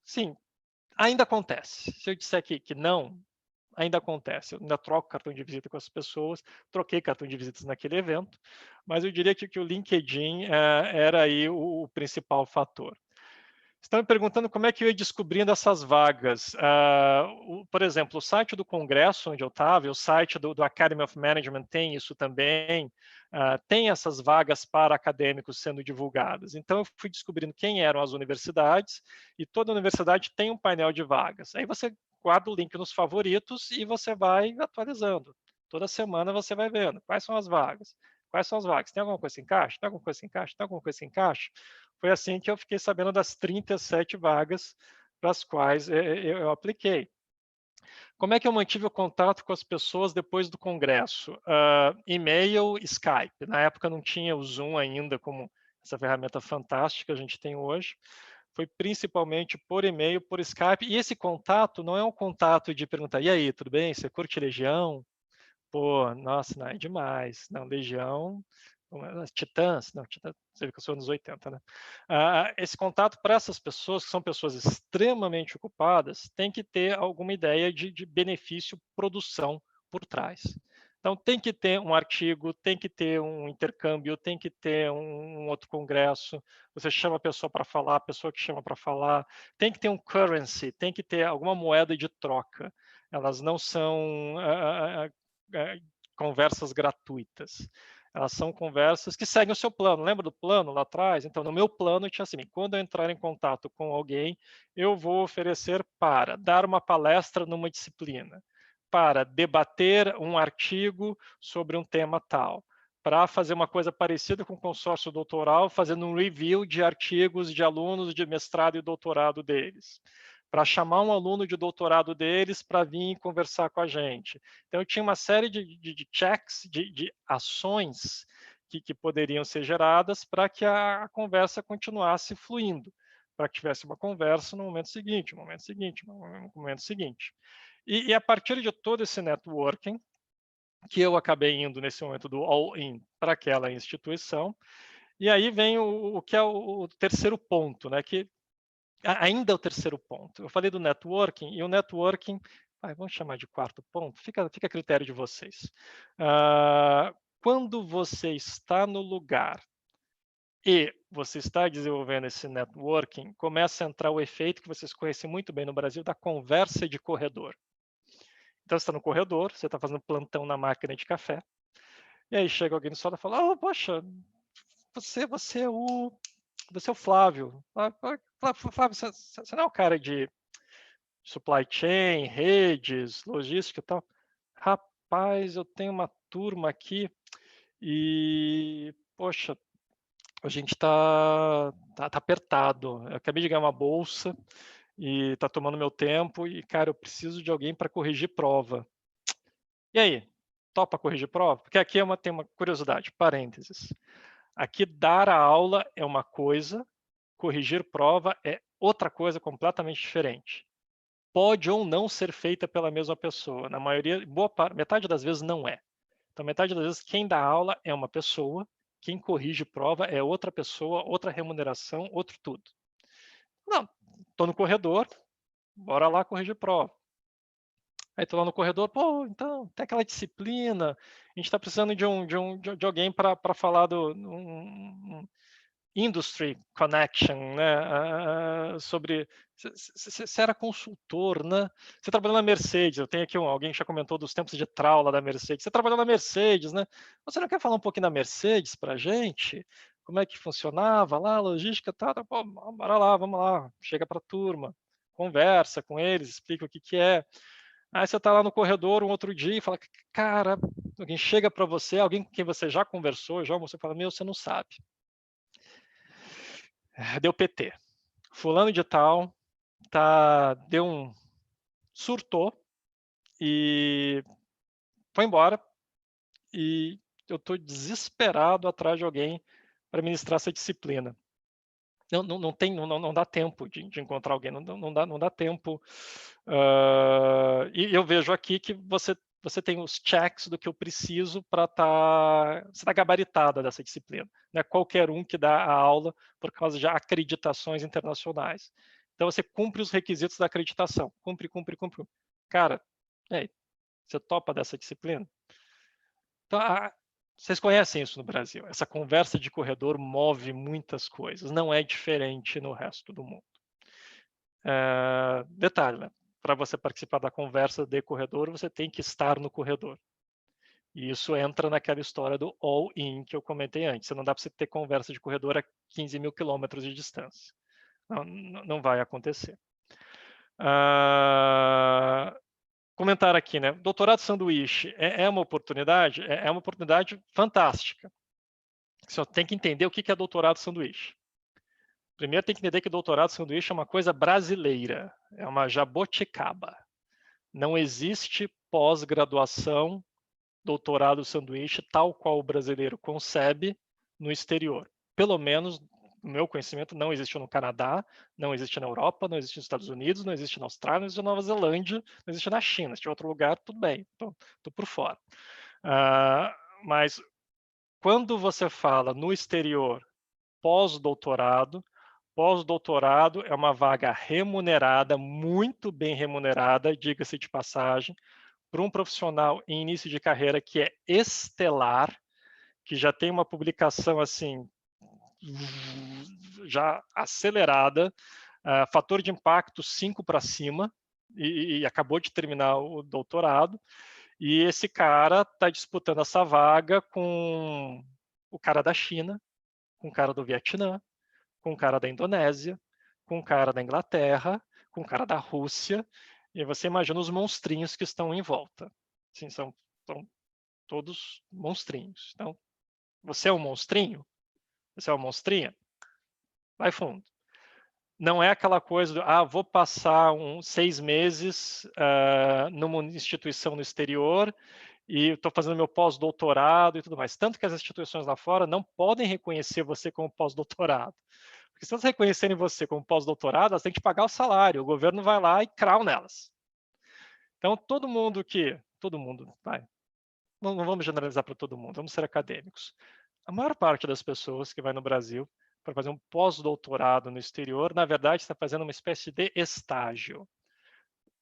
sim, ainda acontece. Se eu disser que não, ainda acontece. Eu ainda troco cartão de visita com as pessoas, troquei cartão de visitas naquele evento, mas eu diria que o LinkedIn era aí o principal fator. Estão me perguntando como é que eu ia descobrindo essas vagas. Por exemplo, o site do Congresso, onde eu estava, e o site do Academy of Management tem isso também, tem essas vagas para acadêmicos sendo divulgadas. Então, eu fui descobrindo quem eram as universidades, e toda universidade tem um painel de vagas. Aí você guarda o link nos favoritos e você vai atualizando. Toda semana você vai vendo quais são as vagas. Quais são as vagas? Tem alguma coisa que encaixa? Tem alguma coisa que encaixa? Tem alguma coisa que encaixa? Foi assim que eu fiquei sabendo das 37 vagas para as quais eu apliquei. Como é que eu mantive o contato com as pessoas depois do congresso? E-mail, Skype. Na época não tinha o Zoom ainda como essa ferramenta fantástica que a gente tem hoje. Foi principalmente por e-mail, por Skype. E esse contato não é um contato de perguntar, e aí, tudo bem? Você curte Legião? Pô, nossa, não é demais. Não, Legião, Titãs, não, Titãs, você vê que eu sou nos 80, né? Esse contato para essas pessoas, que são pessoas extremamente ocupadas, tem que ter alguma ideia de benefício, produção por trás. Então, tem que ter um artigo, tem que ter um intercâmbio, tem que ter um outro congresso, você chama a pessoa para falar, a pessoa que chama para falar, tem que ter um currency, tem que ter alguma moeda de troca. Elas não são conversas gratuitas. Elas são conversas que seguem o seu plano. Lembra do plano lá atrás? Então, no meu plano tinha assim, quando eu entrar em contato com alguém, eu vou oferecer para dar uma palestra numa disciplina, para debater um artigo sobre um tema tal, para fazer uma coisa parecida com o consórcio doutoral, fazendo um review de artigos de alunos de mestrado e doutorado deles, para chamar um aluno de doutorado deles para vir conversar com a gente. Então, eu tinha uma série de checks, de ações que poderiam ser geradas para que a conversa continuasse fluindo, para que tivesse uma conversa no momento seguinte, no momento seguinte, no momento seguinte. E a partir de todo esse networking, que eu acabei indo nesse momento do all-in para aquela instituição, e aí vem o que é o terceiro ponto, né, que ainda é o terceiro ponto. Eu falei do networking, e o networking, vamos chamar de quarto ponto, fica a critério de vocês. Quando você está no lugar e você está desenvolvendo esse networking, começa a entrar o efeito que vocês conhecem muito bem no Brasil, da conversa de corredor. Então, você está no corredor, você está fazendo plantão na máquina de café, e aí chega alguém no solo e fala, oh, poxa, você é o Flávio. Flávio, você não é o cara de supply chain, redes, logística e tal? Rapaz, eu tenho uma turma aqui e, poxa, a gente está apertado. Eu acabei de ganhar uma bolsa e está tomando meu tempo e, cara, eu preciso de alguém para corrigir prova. E aí, topa corrigir prova? Porque aqui tem uma curiosidade, parênteses. Aqui dar a aula é uma coisa, corrigir prova é outra coisa completamente diferente. Pode ou não ser feita pela mesma pessoa. Na maioria, metade das vezes não é. Então, metade das vezes, quem dá aula é uma pessoa, quem corrige prova é outra pessoa, outra remuneração, outro tudo. Não, estou no corredor, bora lá corrigir prova. Aí estou lá no corredor, pô, então, tem aquela disciplina, a gente está precisando de alguém para falar do industry connection, né? Sobre você era consultor, né? Você trabalhou na Mercedes. Eu tenho aqui alguém que já comentou dos tempos de traula da Mercedes. Você trabalhou na Mercedes, né? Você não quer falar um pouquinho da Mercedes para a gente? Como é que funcionava lá, logística, tá? Pô, bora lá, vamos lá. Chega para a turma, conversa com eles, explica o que é. Aí você está lá no corredor um outro dia e fala, cara, alguém chega para você, alguém com quem você já conversou, já você fala, meu, você não sabe. Deu PT. Fulano de tal surtou e foi embora. E eu estou desesperado atrás de alguém para ministrar essa disciplina. Não dá tempo de encontrar alguém, não dá tempo. E eu vejo aqui que você tem os checks do que eu preciso para você está gabaritada dessa disciplina. Não é qualquer um que dá a aula por causa de acreditações internacionais. Então, você cumpre os requisitos da acreditação. Cumpre. Cara, você topa dessa disciplina? Então, vocês conhecem isso no Brasil. Essa conversa de corredor move muitas coisas. Não é diferente no resto do mundo. Detalhe, né? Para você participar da conversa de corredor, você tem que estar no corredor. E isso entra naquela história do all-in que eu comentei antes. Não dá para você ter conversa de corredor a 15 mil quilômetros de distância. Não vai acontecer. Comentar aqui, né? Doutorado sanduíche é uma oportunidade? É uma oportunidade fantástica. Você só tem que entender o que é doutorado sanduíche. Primeiro tem que entender que doutorado sanduíche é uma coisa brasileira, é uma jaboticaba. Não existe pós-graduação, doutorado sanduíche, tal qual o brasileiro concebe no exterior. Pelo menos, no meu conhecimento, não existe no Canadá, não existe na Europa, não existe nos Estados Unidos, não existe na Austrália, não existe na Nova Zelândia, não existe na China. Se tiver outro lugar, tudo bem, estou por fora. Mas quando você fala no exterior pós-doutorado é uma vaga remunerada, muito bem remunerada, diga-se de passagem, para um profissional em início de carreira que é estelar, que já tem uma publicação assim já acelerada, fator de impacto 5 para cima, e acabou de terminar o doutorado, e esse cara está disputando essa vaga com o cara da China, com o cara do Vietnã, com o cara da Indonésia, com o cara da Inglaterra, com o cara da Rússia, e você imagina os monstrinhos que estão em volta. Assim, são todos monstrinhos. Então, você é um monstrinho? Você é uma monstrinha? Vai fundo. Não é aquela coisa do, vou passar 6 meses numa instituição no exterior e estou fazendo meu pós-doutorado e tudo mais. Tanto que as instituições lá fora não podem reconhecer você como pós-doutorado. Porque se elas reconhecerem você como pós-doutorado, elas têm que pagar o salário. O governo vai lá e crau nelas. Então, todo mundo, vai. Não vamos generalizar para todo mundo, vamos ser acadêmicos. A maior parte das pessoas que vai no Brasil para fazer um pós-doutorado no exterior, na verdade, está fazendo uma espécie de estágio.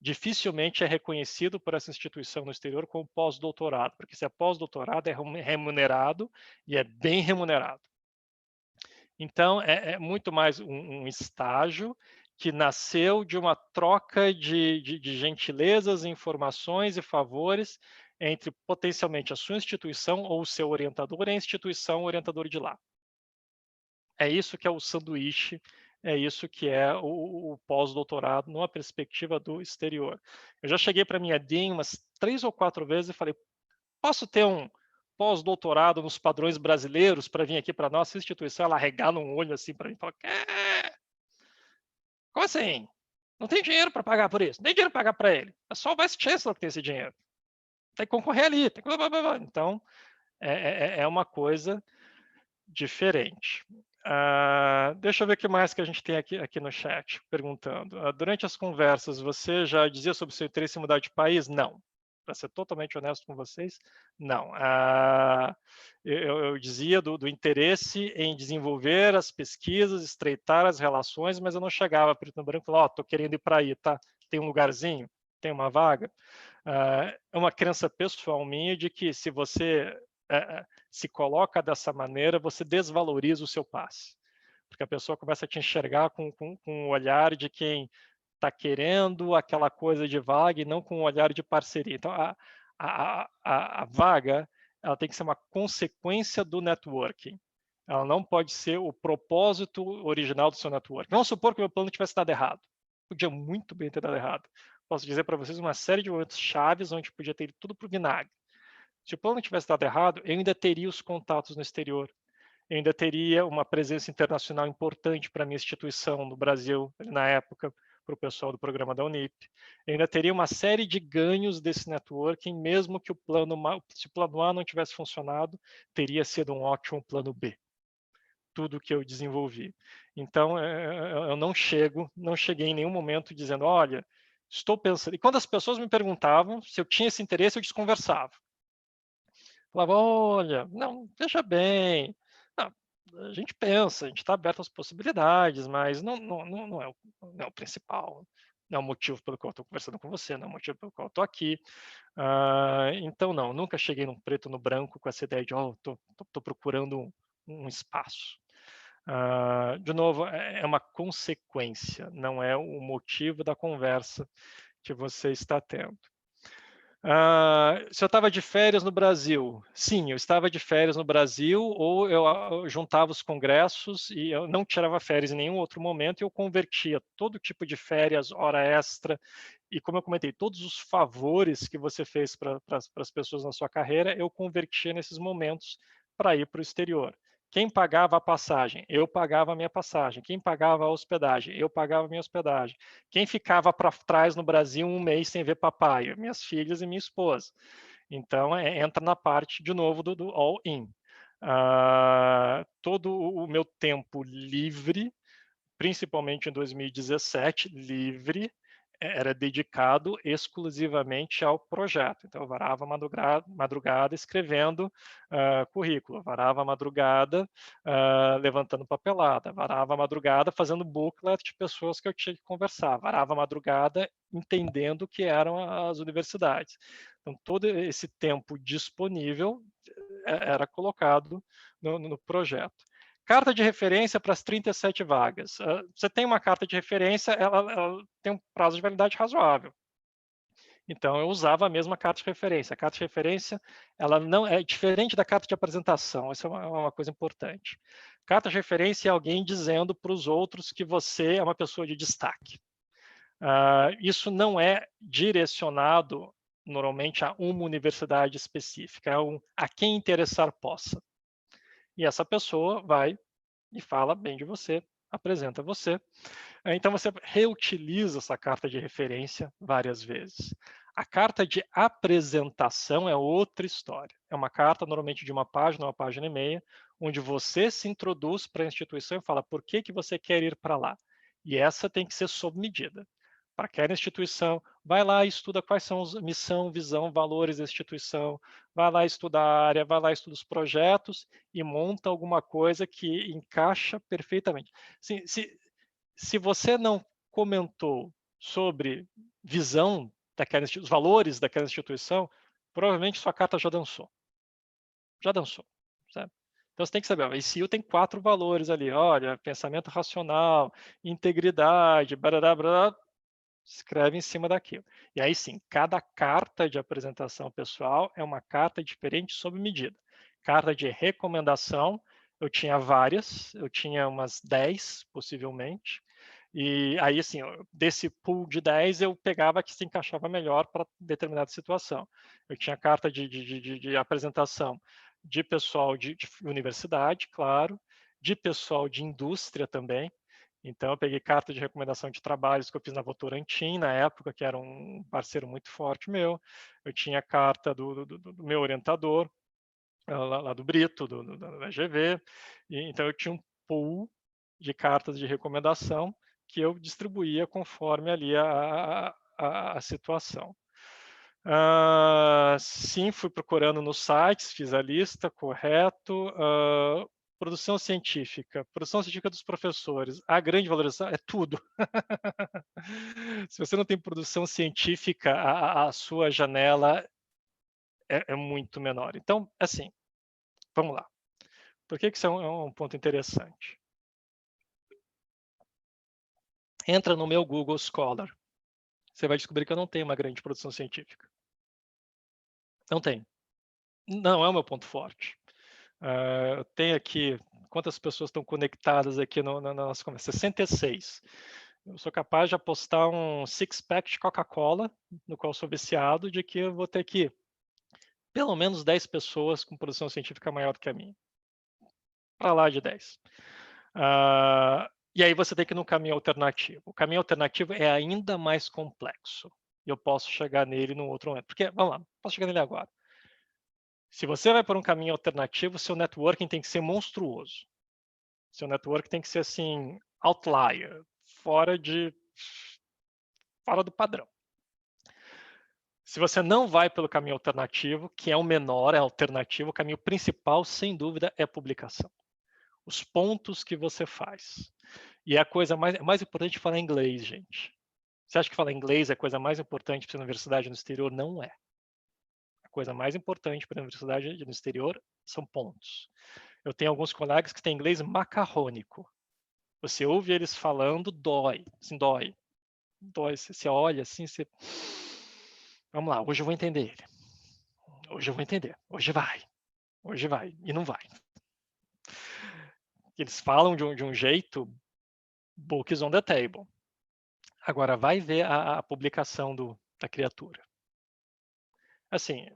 Dificilmente é reconhecido por essa instituição no exterior como pós-doutorado, porque se é pós-doutorado é remunerado e é bem remunerado. Então, é muito mais um estágio que nasceu de uma troca de gentilezas, informações e favores entre potencialmente a sua instituição ou o seu orientador e a instituição orientador de lá. É isso que é o sanduíche, é isso que é o pós-doutorado numa perspectiva do exterior. Eu já cheguei para a minha Dean umas 3 ou 4 vezes e falei, posso ter um pós-doutorado nos padrões brasileiros para vir aqui para a nossa instituição? Ela regala um olho assim para mim e fala, como assim? Não tem dinheiro para pagar por isso, não tem dinheiro para pagar para ele. É só o Vice Chancellor que tem esse dinheiro. Tem que concorrer ali. Então, é uma coisa diferente. Deixa eu ver o que mais que a gente tem aqui no chat, perguntando. Durante as conversas, você já dizia sobre o seu interesse em mudar de país? Não. Para ser totalmente honesto com vocês, não. Eu dizia do interesse em desenvolver as pesquisas, estreitar as relações, mas eu não chegava preto no branco e falava, estou querendo ir para aí, tá? Tem um lugarzinho? Tem uma vaga? É uma crença pessoal minha de que se você se coloca dessa maneira, você desvaloriza o seu passe. Porque a pessoa começa a te enxergar com o olhar de quem está querendo aquela coisa de vaga e não com o olhar de parceria. Então, a vaga ela tem que ser uma consequência do networking. Ela não pode ser o propósito original do seu networking. Vamos supor que o meu plano tivesse dado errado. Podia muito bem ter dado errado. Posso dizer para vocês uma série de momentos chaves onde podia ter ido tudo para o vinagre. Se o plano tivesse dado errado, eu ainda teria os contatos no exterior. Eu ainda teria uma presença internacional importante para a minha instituição no Brasil, na época, para o pessoal do programa da Unip. Eu ainda teria uma série de ganhos desse networking, mesmo que se o plano A não tivesse funcionado, teria sido um ótimo plano B. Tudo que eu desenvolvi. Então, eu não cheguei em nenhum momento dizendo, olha, estou pensando... E quando as pessoas me perguntavam se eu tinha esse interesse, eu desconversava. Falava, olha, não, veja bem, não, a gente pensa, a gente está aberto às possibilidades, mas não é o principal, não é o motivo pelo qual eu estou conversando com você, não é o motivo pelo qual eu estou aqui. Então, não, nunca cheguei num preto no branco com essa ideia de, estou procurando um espaço. De novo, é uma consequência, não é o motivo da conversa que você está tendo. Se eu estava de férias no Brasil, sim, eu estava de férias no Brasil, ou eu juntava os congressos e eu não tirava férias em nenhum outro momento, e eu convertia todo tipo de férias, hora extra, e como eu comentei, todos os favores que você fez para as pessoas na sua carreira, eu convertia nesses momentos para ir para o exterior. Quem pagava a passagem? Eu pagava a minha passagem. Quem pagava a hospedagem? Eu pagava a minha hospedagem. Quem ficava para trás no Brasil um mês sem ver papai? Minhas filhas e minha esposa. Então, entra na parte, de novo, do all-in. Todo o meu tempo livre, principalmente em 2017, livre, era dedicado exclusivamente ao projeto. Então, eu varava madrugada escrevendo currículo, varava madrugada levantando papelada, varava madrugada fazendo booklet de pessoas que eu tinha que conversar, varava madrugada entendendo o que eram as universidades. Então, todo esse tempo disponível era colocado no projeto. Carta de referência para as 37 vagas. Você tem uma carta de referência, ela tem um prazo de validade razoável. Então, eu usava a mesma carta de referência. A carta de referência, ela não é diferente da carta de apresentação. Essa é uma coisa importante. Carta de referência é alguém dizendo para os outros que você é uma pessoa de destaque. Isso não é direcionado, normalmente, a uma universidade específica. É a quem interessar possa. E essa pessoa vai e fala bem de você, apresenta você. Então, você reutiliza essa carta de referência várias vezes. A carta de apresentação é outra história. É uma carta, normalmente, de uma página e meia, onde você se introduz para a instituição e fala por que você quer ir para lá. E essa tem que ser sob medida. Para aquela instituição, vai lá e estuda quais são a missão, visão, valores da instituição, vai lá estudar a área, vai lá e estuda os projetos e monta alguma coisa que encaixa perfeitamente. Se você não comentou sobre visão os valores daquela instituição, provavelmente sua carta já dançou. Já dançou, sabe? Então você tem que saber, o ICU tem 4 valores ali, olha, pensamento racional, integridade, barará, barará, escreve em cima daquilo. E aí sim, cada carta de apresentação pessoal é uma carta diferente sob medida. Carta de recomendação, eu tinha várias, eu tinha umas 10, possivelmente. E aí, assim, desse pool de 10, eu pegava a que se encaixava melhor para determinada situação. Eu tinha carta de apresentação de pessoal de universidade, claro, de pessoal de indústria também. Então, eu peguei carta de recomendação de trabalhos que eu fiz na Votorantim, na época, que era um parceiro muito forte meu. Eu tinha carta do meu orientador, lá do Brito, da GV. Então, eu tinha um pool de cartas de recomendação que eu distribuía conforme ali a situação. Sim, fui procurando nos sites, fiz a lista, correto. Produção científica dos professores, a grande valorização é tudo. Se você não tem produção científica, a sua janela é muito menor. Então, assim, vamos lá. Por que isso é um ponto interessante? Entra no meu Google Scholar. Você vai descobrir que eu não tenho uma grande produção científica. Não tenho. Não é o meu ponto forte. Eu tenho aqui, quantas pessoas estão conectadas aqui na nossa conversa? 66. Eu sou capaz de apostar um six-pack de Coca-Cola, no qual sou viciado, de que eu vou ter aqui pelo menos 10 pessoas com produção científica maior do que a minha. Para lá de 10. E aí você tem que ir no caminho alternativo. O caminho alternativo é ainda mais complexo. E eu posso chegar nele num outro momento. Porque, vamos lá, posso chegar nele agora. Se você vai por um caminho alternativo, seu networking tem que ser monstruoso. Seu networking tem que ser, assim, outlier, fora do padrão. Se você não vai pelo caminho alternativo, que é o menor, é alternativo, o caminho principal, sem dúvida, é a publicação. Os pontos que você faz. E a coisa mais importante é falar inglês, gente. Você acha que falar inglês é a coisa mais importante para a universidade no exterior? Não é. A coisa mais importante para a universidade no exterior são pontos. Eu tenho alguns colegas que têm inglês macarrônico. Você ouve eles falando, dói. Assim, dói. Dói. Você olha assim, você... Vamos lá, hoje eu vou entender ele. Hoje eu vou entender. Hoje vai. Hoje vai. E não vai. Eles falam de um jeito, books on the table. Agora, vai ver a publicação da criatura. Assim,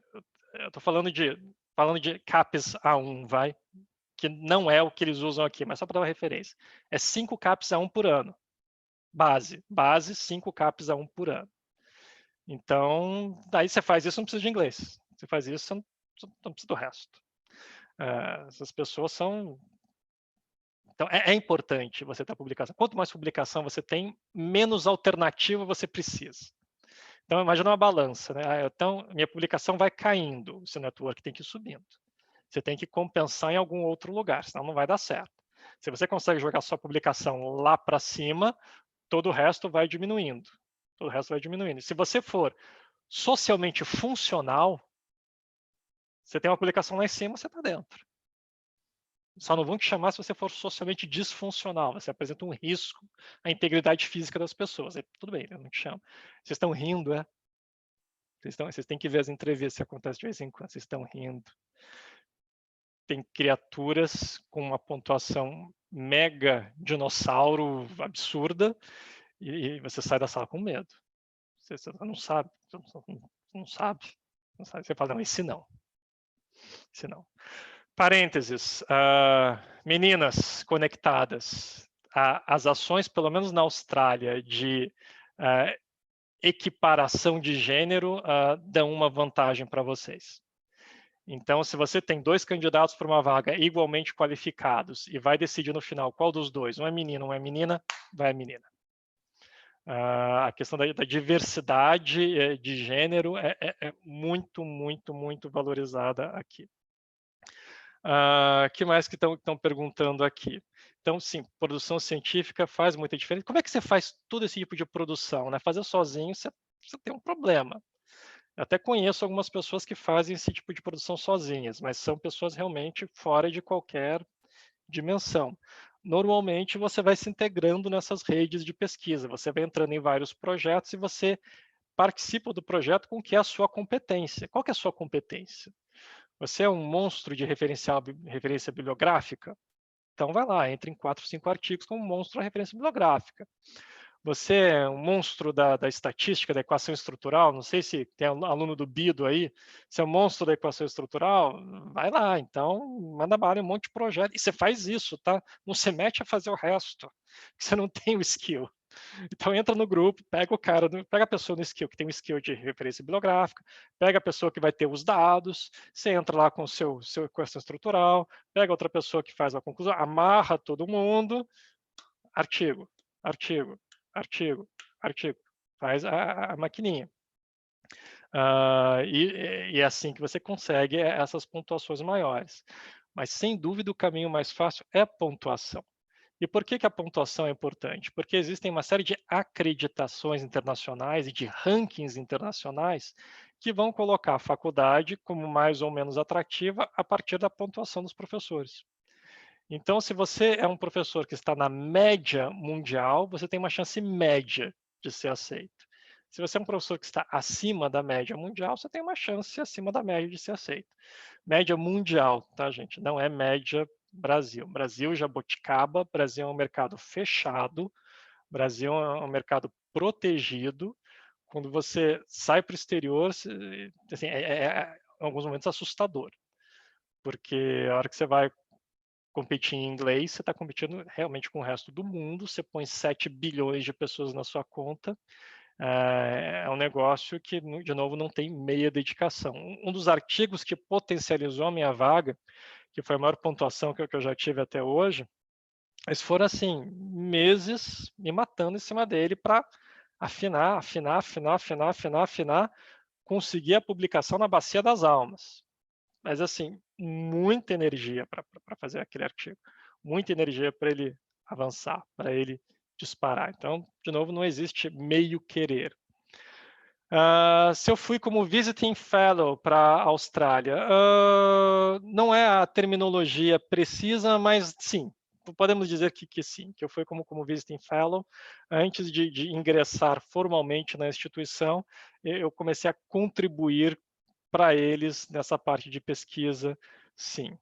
eu estou falando de CAPES A1, vai? Que não é o que eles usam aqui, mas só para dar uma referência. É 5 CAPES A1 por ano. Base, 5 CAPES A1 por ano. Então, daí você faz isso, não precisa de inglês. Você faz isso, não precisa do resto. Essas pessoas são... Então, é importante você ter publicação. Quanto mais publicação você tem, menos alternativa você precisa. Então, imagina uma balança, né? Então, minha publicação vai caindo, o seu network tem que ir subindo. Você tem que compensar em algum outro lugar, senão não vai dar certo. Se você consegue jogar sua publicação lá para cima, todo o resto vai diminuindo. Todo o resto vai diminuindo. Se você for socialmente funcional, você tem uma publicação lá em cima, você está dentro. Só não vão te chamar se você for socialmente disfuncional. Você apresenta um risco à integridade física das pessoas. Aí, tudo bem, eu não te chamo. Vocês estão rindo, é? Vocês têm que ver as entrevistas que acontecem de vez em quando. Vocês estão rindo. Tem criaturas com uma pontuação mega dinossauro absurda e você sai da sala com medo. Você não sabe. Não sabe. Você fala, não, esse não. Esse não. Parênteses, meninas conectadas, as ações, pelo menos na Austrália, de equiparação de gênero dão uma vantagem para vocês. Então, se você tem 2 candidatos para uma vaga igualmente qualificados e vai decidir no final qual dos dois, um é menino, um é menina, vai a menina. A questão da diversidade de gênero é muito, muito, muito valorizada aqui. Que mais que estão perguntando aqui? Então, sim, produção científica faz muita diferença. Como é que você faz todo esse tipo de produção? Né? Fazer sozinho, você tem um problema. Eu até conheço algumas pessoas que fazem esse tipo de produção sozinhas, mas são pessoas realmente fora de qualquer dimensão. Normalmente, você vai se integrando nessas redes de pesquisa, você vai entrando em vários projetos e você participa do projeto com o que é a sua competência. Qual que é a sua competência? Você é um monstro de referência bibliográfica? Então vai lá, entre em 4, 5 artigos como monstro de referência bibliográfica. Você é um monstro da estatística, da equação estrutural? Não sei se tem aluno do Bido aí. Você é um monstro da equação estrutural? Vai lá, então manda bala em um monte de projeto. E você faz isso, tá? Não se mete a fazer o resto, porque você não tem o skill. Então entra no grupo, pega o cara, pega a pessoa no skill, que tem um skill de referência bibliográfica, pega a pessoa que vai ter os dados, você entra lá com o seu questão estrutural, pega outra pessoa que faz a conclusão, amarra todo mundo, artigo, artigo, artigo, artigo, faz a maquininha. E é assim que você consegue essas pontuações maiores. Mas, sem dúvida, o caminho mais fácil é a pontuação. E por que a pontuação é importante? Porque existem uma série de acreditações internacionais e de rankings internacionais que vão colocar a faculdade como mais ou menos atrativa a partir da pontuação dos professores. Então, se você é um professor que está na média mundial, você tem uma chance média de ser aceito. Se você é um professor que está acima da média mundial, você tem uma chance acima da média de ser aceito. Média mundial, tá, gente? Não é média Brasil. Brasil, jabuticaba, Brasil é um mercado fechado, Brasil é um mercado protegido. Quando você sai para o exterior, assim, em alguns momentos assustador, porque a hora que você vai competir em inglês, você está competindo realmente com o resto do mundo, você põe 7 bilhões de pessoas na sua conta, é um negócio que, de novo, não tem meia dedicação. Um dos artigos que potencializou a minha vaga, que foi a maior pontuação que eu já tive até hoje, mas foram, assim, meses me matando em cima dele para afinar, conseguir a publicação na Bacia das Almas. Mas, assim, muita energia para fazer aquele artigo, muita energia para ele avançar, para ele disparar. Então, de novo, não existe meio querer. Se eu fui como Visiting Fellow para a Austrália, não é a terminologia precisa, mas sim, podemos dizer que sim, que eu fui como Visiting Fellow. Antes de ingressar formalmente na instituição, eu comecei a contribuir para eles nessa parte de pesquisa, sim.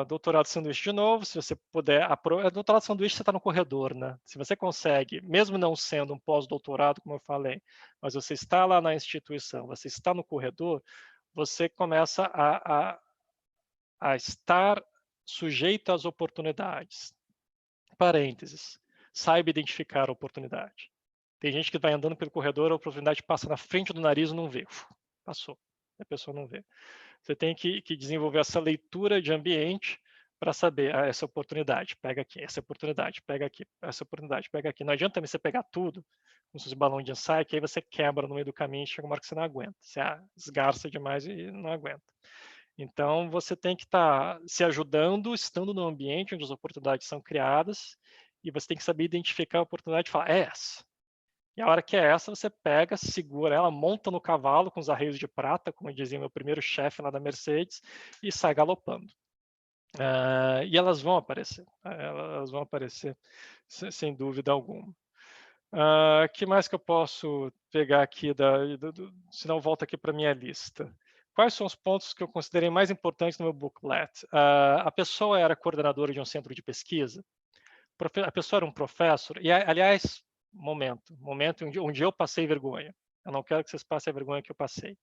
Doutorado sanduíche de novo, se você puder, doutorado sanduíche você está no corredor, né? Se você consegue, mesmo não sendo um pós-doutorado, como eu falei, mas você está lá na instituição, você está no corredor, você começa a estar sujeito às oportunidades. Parênteses, saiba identificar a oportunidade. Tem gente que vai andando pelo corredor, a oportunidade passa na frente do nariz e não vê. Passou, a pessoa não vê. Você tem que desenvolver essa leitura de ambiente para saber essa oportunidade, pega aqui, essa oportunidade, pega aqui, essa oportunidade, pega aqui. Não adianta também você pegar tudo, como se fosse balão de ensaio, que aí você quebra no meio do caminho e chega uma hora que você não aguenta. Você esgarça demais e não aguenta. Então, você tem que estar se ajudando, estando no ambiente onde as oportunidades são criadas, e você tem que saber identificar a oportunidade e falar, é essa. E a hora que é essa, você pega, segura ela, monta no cavalo com os arreios de prata, como dizia meu primeiro chefe lá da Mercedes, e sai galopando. E elas vão aparecer sem dúvida alguma. Que mais que eu posso pegar aqui, senão volta aqui para a minha lista. Quais são os pontos que eu considerei mais importantes no meu booklet? A pessoa era coordenadora de um centro de pesquisa, a pessoa era um professor, e aliás, momento onde eu passei vergonha. Eu não quero que vocês passem a vergonha que eu passei.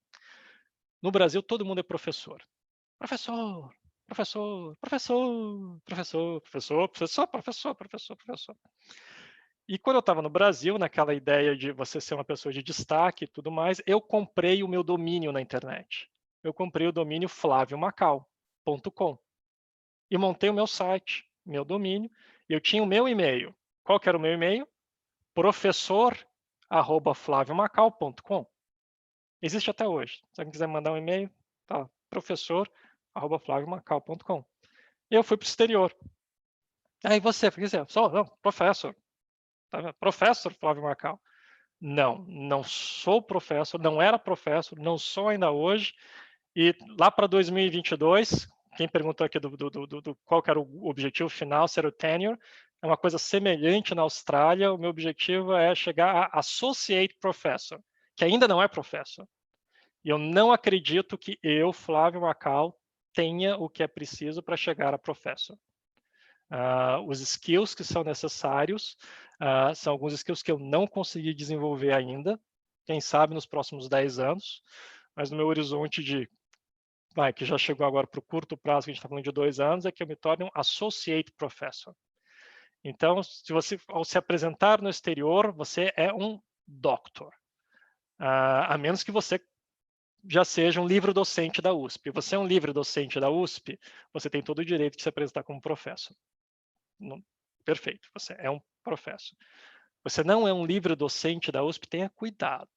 No Brasil, todo mundo é professor. Professor, professor, professor, professor, professor, professor, professor, professor, professor. E quando eu estava no Brasil, naquela ideia de você ser uma pessoa de destaque e tudo mais, eu comprei o meu domínio na internet. Eu comprei o domínio flaviomacau.com e montei o meu site, meu domínio, e eu tinha o meu e-mail. Qual que era o meu e-mail? professor@flaviomacau.com. Existe até hoje. Se alguém quiser mandar um e-mail, tá, professor@flaviomacau.com. Eu fui para o exterior. Aí você, não, professor. Tá, professor Flávio Macau. Não sou professor, não era professor, não sou ainda hoje. E lá para 2022, quem perguntou aqui qual que era o objetivo final, se era o tenure, é uma coisa semelhante na Austrália. O meu objetivo é chegar a Associate Professor, que ainda não é professor. E eu não acredito que eu, Flávio Macau, tenha o que é preciso para chegar a professor. Os skills que são necessários são alguns skills que eu não consegui desenvolver ainda, quem sabe nos próximos 10 anos, mas no meu horizonte que já chegou agora para o curto prazo, que a gente está falando de 2 anos, é que eu me torne um Associate Professor. Então, se você, ao se apresentar no exterior, você é um doctor. A menos que você já seja um livre-docente da USP. Você é um livre-docente da USP, você tem todo o direito de se apresentar como professor. Perfeito, você é um professor. Você não é um livre-docente da USP, tenha cuidado.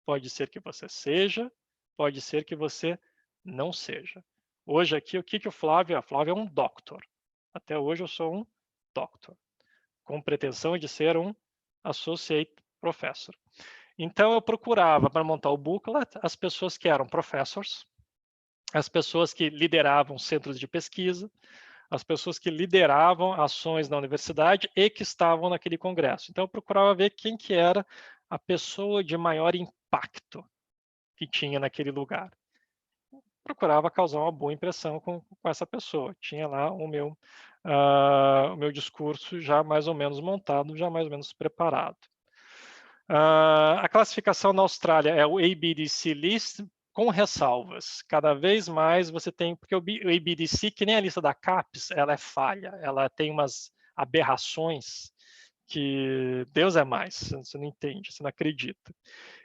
Pode ser que você seja, pode ser que você não seja. Hoje aqui, o que o Flávio é? O Flávio é um doctor. Até hoje eu sou um doctor, com pretensão de ser um associate professor. Então eu procurava, para montar o booklet, as pessoas que eram professors, as pessoas que lideravam centros de pesquisa, as pessoas que lideravam ações na universidade e que estavam naquele congresso. Então eu procurava ver quem que era a pessoa de maior impacto que tinha naquele lugar. Procurava causar uma boa impressão com essa pessoa. Tinha lá o meu discurso já mais ou menos montado, já mais ou menos preparado. A classificação na Austrália é o ABDC List com ressalvas. Cada vez mais você tem, porque o ABDC, que nem a lista da CAPES, ela é falha, ela tem umas aberrações que Deus é mais, você não entende, você não acredita.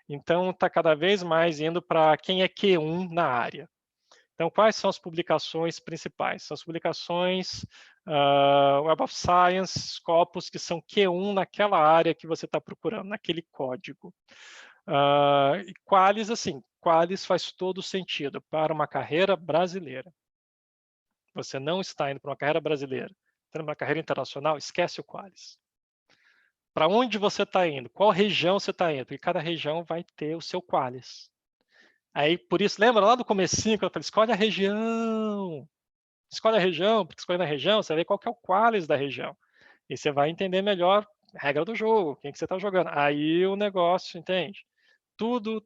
Então, está cada vez mais indo para quem é Q1 na área. Então, quais são as publicações principais? São as publicações Web of Science, Scopus, que são Q1 naquela área que você está procurando, naquele código. E Qualis, assim, Qualis faz todo sentido para uma carreira brasileira. Você não está indo para uma carreira brasileira, está indo para uma carreira internacional, esquece o Qualis. Para onde você está indo? Qual região você está indo? Porque cada região vai ter o seu Qualis. Aí, por isso, lembra lá do comecinho, que eu falei, escolhe a região. Escolhe a região, porque escolhendo a região, você vai ver qual que é o Qualis da região. E você vai entender melhor a regra do jogo, quem que você está jogando. Aí o negócio, entende? Tudo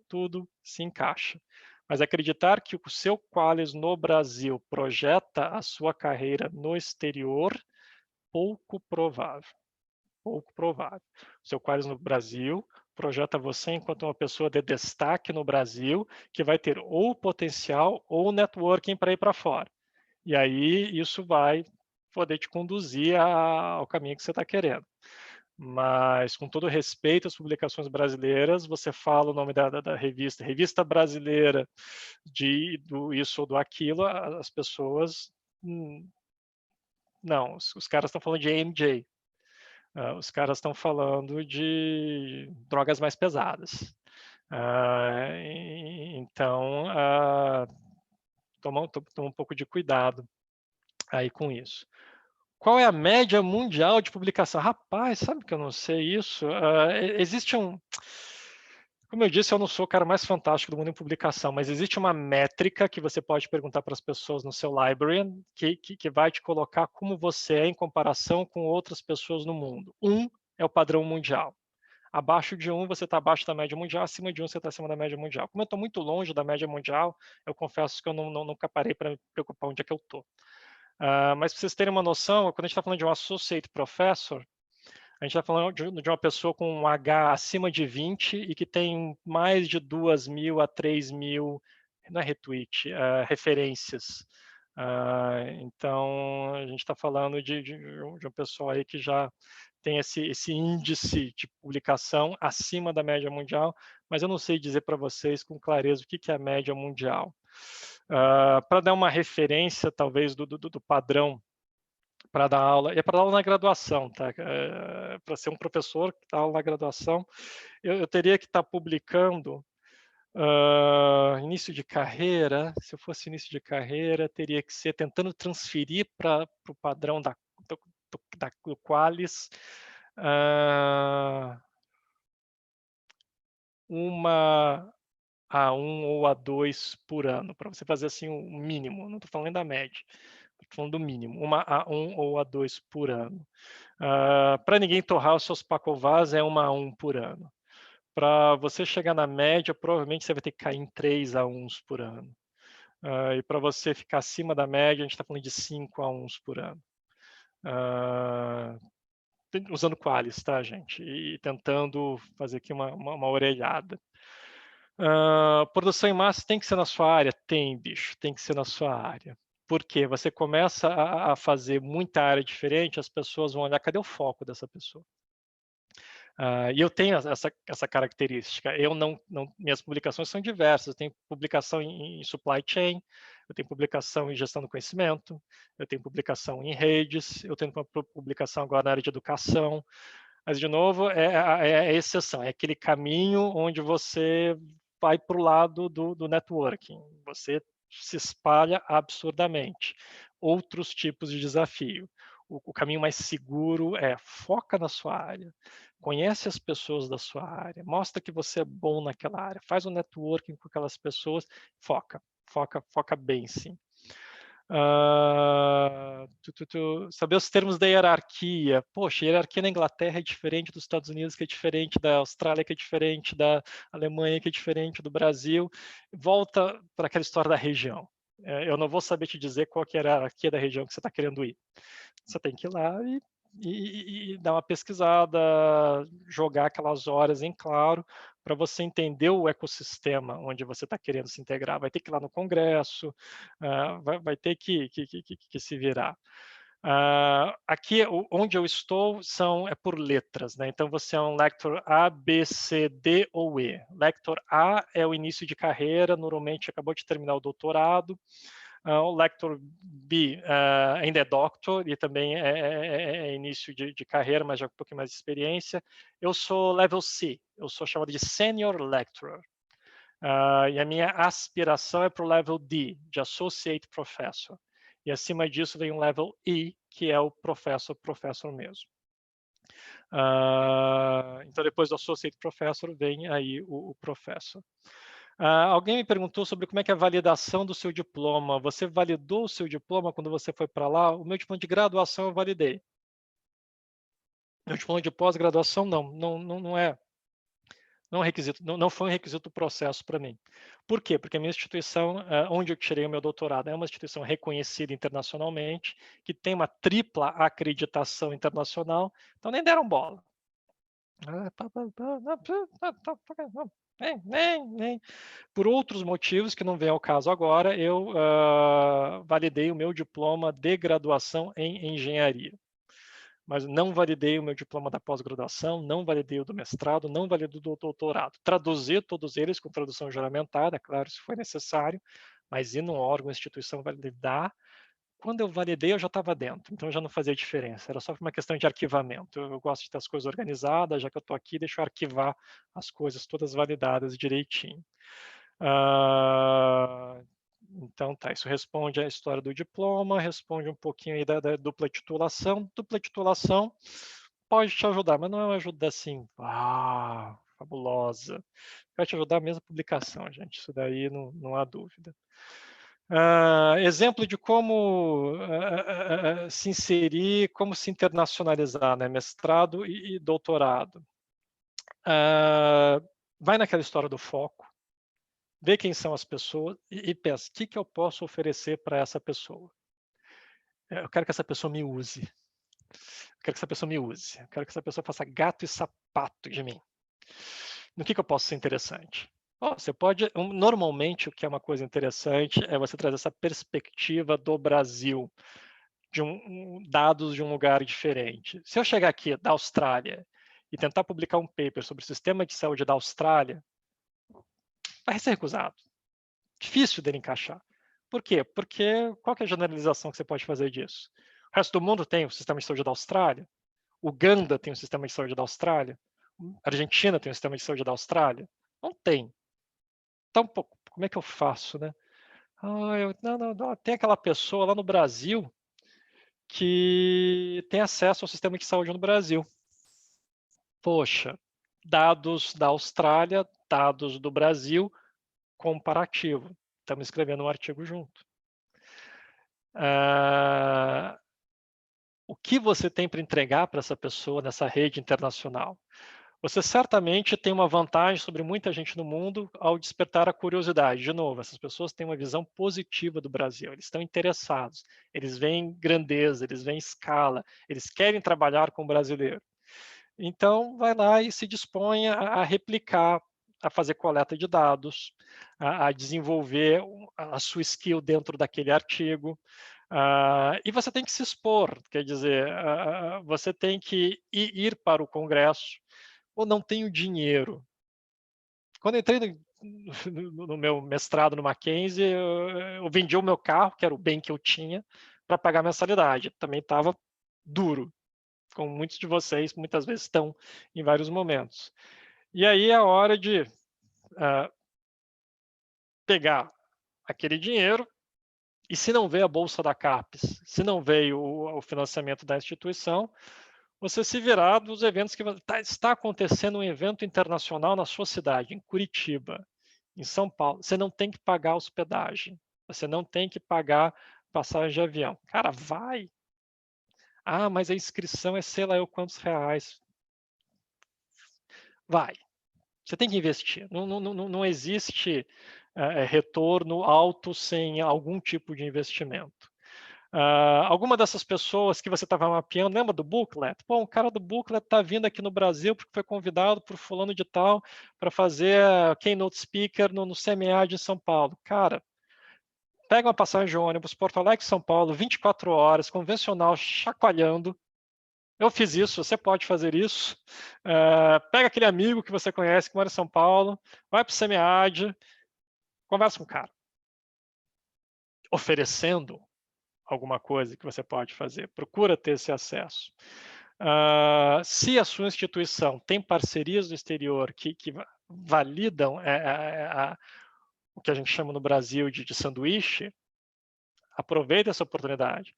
se encaixa. Mas acreditar que o seu Qualis no Brasil projeta a sua carreira no exterior, pouco provável. Pouco provável. O seu Qualis no Brasil projeta você enquanto uma pessoa de destaque no Brasil, que vai ter ou potencial ou networking para ir para fora. E aí isso vai poder te conduzir ao caminho que você está querendo. Mas, com todo respeito às publicações brasileiras, você fala o nome da revista, Revista Brasileira do isso ou do aquilo, as pessoas... Não, os caras estão falando de AMJ. Os caras estão falando de drogas mais pesadas. Então, toma um pouco de cuidado aí com isso. Qual é a média mundial de publicação? Rapaz, sabe que eu não sei isso? Existe um... Como eu disse, eu não sou o cara mais fantástico do mundo em publicação, mas existe uma métrica que você pode perguntar para as pessoas no seu library que vai te colocar como você é em comparação com outras pessoas no mundo. 1 é o padrão mundial. Abaixo de 1, você está abaixo da média mundial, acima de 1, você está acima da média mundial. Como eu estou muito longe da média mundial, eu confesso que eu nunca parei para me preocupar onde é que eu estou. Mas para vocês terem uma noção, quando a gente está falando de um associate professor, a gente está falando de uma pessoa com um H acima de 20 e que tem mais de 2.000 a 3.000, não é retweet, referências. Então, a gente está falando de uma pessoa aí que já tem esse índice de publicação acima da média mundial, mas eu não sei dizer para vocês com clareza o que é a média mundial. Para dar uma referência, talvez, do padrão para dar aula, é para dar aula na graduação, tá? Para ser um professor que dá aula na graduação, eu teria que estar publicando início de carreira. Se eu fosse início de carreira, teria que ser tentando transferir para o padrão do Qualis uma A1 ou A2 por ano, para você fazer assim o mínimo, não estou falando da média. Estou falando do mínimo, uma A1 ou A2 por ano. Para ninguém torrar os seus pacovás, é uma A1 por ano. Para você chegar na média, provavelmente você vai ter que cair em 3 A1s por ano. E para você ficar acima da média, a gente está falando de 5 A1s por ano. Usando Qualis, tá, gente? E tentando fazer aqui uma orelhada. Produção em massa tem que ser na sua área? Tem, bicho, tem que ser na sua área. Porque você começa a fazer muita área diferente, as pessoas vão olhar, cadê o foco dessa pessoa? E eu tenho essa característica. Minhas publicações são diversas. Eu tenho publicação em supply chain, eu tenho publicação em gestão do conhecimento, eu tenho publicação em redes, eu tenho uma publicação agora na área de educação. Mas, de novo, é a exceção. É aquele caminho onde você vai para o lado do networking. Você se espalha absurdamente. Outros tipos de desafio. O caminho mais seguro é foca na sua área, conhece as pessoas da sua área, mostra que você é bom naquela área, faz um networking com aquelas pessoas, foca bem, sim. Saber os termos da hierarquia. Poxa, a hierarquia na Inglaterra é diferente dos Estados Unidos, que é diferente da Austrália, que é diferente da Alemanha, que é diferente do Brasil. Volta para aquela história da região. Eu não vou saber te dizer qual que é a hierarquia da região que você está querendo ir. Você tem que ir lá e dar uma pesquisada, jogar aquelas horas em claro, para você entender o ecossistema onde você está querendo se integrar. Vai ter que ir lá no congresso, vai ter que se virar. Aqui, onde eu estou, é por letras, né? Então, você é um Lector A, B, C, D ou E. Lector A é o início de carreira, normalmente acabou de terminar o doutorado. O Lector B ainda é Doctor e também é início de carreira, mas já com um pouquinho mais de experiência. Eu sou Level C, eu sou chamado de Senior Lecturer. E a minha aspiração é para o Level D, de Associate Professor. E acima disso vem um Level E, que é o Professor mesmo. Então, depois do Associate Professor, vem aí o Professor. Alguém me perguntou sobre como é que é a validação do seu diploma. Você validou o seu diploma quando você foi para lá? O meu diploma de graduação eu validei. Meu diploma de pós-graduação não é um requisito, não foi um requisito do processo para mim. Por quê? Porque a minha instituição, onde eu tirei o meu doutorado, é uma instituição reconhecida internacionalmente, que tem uma tripla acreditação internacional, então nem deram bola. Por outros motivos que não vem ao caso agora, eu validei o meu diploma de graduação em engenharia. Mas não validei o meu diploma da pós-graduação, não validei o do mestrado, não validei o do doutorado. Traduzi todos eles com tradução juramentada, claro, se for necessário, mas ir num órgão, instituição validar. Quando eu validei, eu já estava dentro, então já não fazia diferença, era só uma questão de arquivamento. Eu gosto de ter as coisas organizadas, já que eu estou aqui, deixa eu arquivar as coisas todas validadas direitinho. Então, tá, isso responde à história do diploma, responde um pouquinho aí da dupla titulação. Dupla titulação pode te ajudar, mas não é uma ajuda assim, fabulosa. Vai te ajudar mesmo a publicação, gente, isso daí não há dúvida. Exemplo de como se inserir, como se internacionalizar, né? Mestrado e doutorado. Vai naquela história do foco, vê quem são as pessoas e pensa, o que eu posso oferecer para essa pessoa? Eu quero que essa pessoa me use. Eu quero que essa pessoa me use. Eu quero que essa pessoa faça gato e sapato de mim. No que eu posso ser interessante? Você pode, normalmente, o que é uma coisa interessante é você trazer essa perspectiva do Brasil, de dados de um lugar diferente. Se eu chegar aqui da Austrália e tentar publicar um paper sobre o sistema de saúde da Austrália, vai ser recusado. Difícil dele encaixar. Por quê? Porque qual que é a generalização que você pode fazer disso? O resto do mundo tem o sistema de saúde da Austrália, Uganda tem o sistema de saúde da Austrália, a Argentina tem o sistema de saúde da Austrália. Não tem. Então, como é que eu faço, né? Não, tem aquela pessoa lá no Brasil que tem acesso ao sistema de saúde no Brasil. Poxa, dados da Austrália, dados do Brasil, comparativo. Estamos escrevendo um artigo junto. O que você tem para entregar para essa pessoa nessa rede internacional? Você certamente tem uma vantagem sobre muita gente no mundo ao despertar a curiosidade. De novo, essas pessoas têm uma visão positiva do Brasil, eles estão interessados, eles veem grandeza, eles veem escala, eles querem trabalhar com o brasileiro. Então, vai lá e se dispõe a replicar a fazer coleta de dados, a desenvolver a sua skill dentro daquele artigo. E você tem que se expor, quer dizer, você tem que ir para o congresso, ou não tenho dinheiro. Quando eu entrei no meu mestrado no Mackenzie, eu vendi o meu carro, que era o bem que eu tinha, para pagar a mensalidade. Também estava duro, como muitos de vocês muitas vezes estão em vários momentos. E aí é a hora de pegar aquele dinheiro, e se não veio a bolsa da CAPES, se não veio o financiamento da instituição, você se virar dos eventos que está acontecendo um evento internacional na sua cidade, em Curitiba, em São Paulo. Você não tem que pagar hospedagem, você não tem que pagar passagem de avião. Cara, vai. Ah, mas a inscrição é sei lá eu quantos reais. Vai. Você tem que investir. Não existe retorno alto sem algum tipo de investimento. Alguma dessas pessoas que você estava mapeando, lembra do booklet? Pô, um cara do booklet está vindo aqui no Brasil porque foi convidado por fulano de tal para fazer keynote speaker no CMA de São Paulo. Cara, pega uma passagem de ônibus, Porto Alegre, São Paulo, 24 horas, convencional, chacoalhando. Eu fiz isso, você pode fazer isso. Pega aquele amigo que você conhece que mora em São Paulo, vai para o CMEAD, conversa com o cara. Oferecendo alguma coisa que você pode fazer. Procura ter esse acesso. Se a sua instituição tem parcerias no exterior que validam o que a gente chama no Brasil de sanduíche, aproveita essa oportunidade.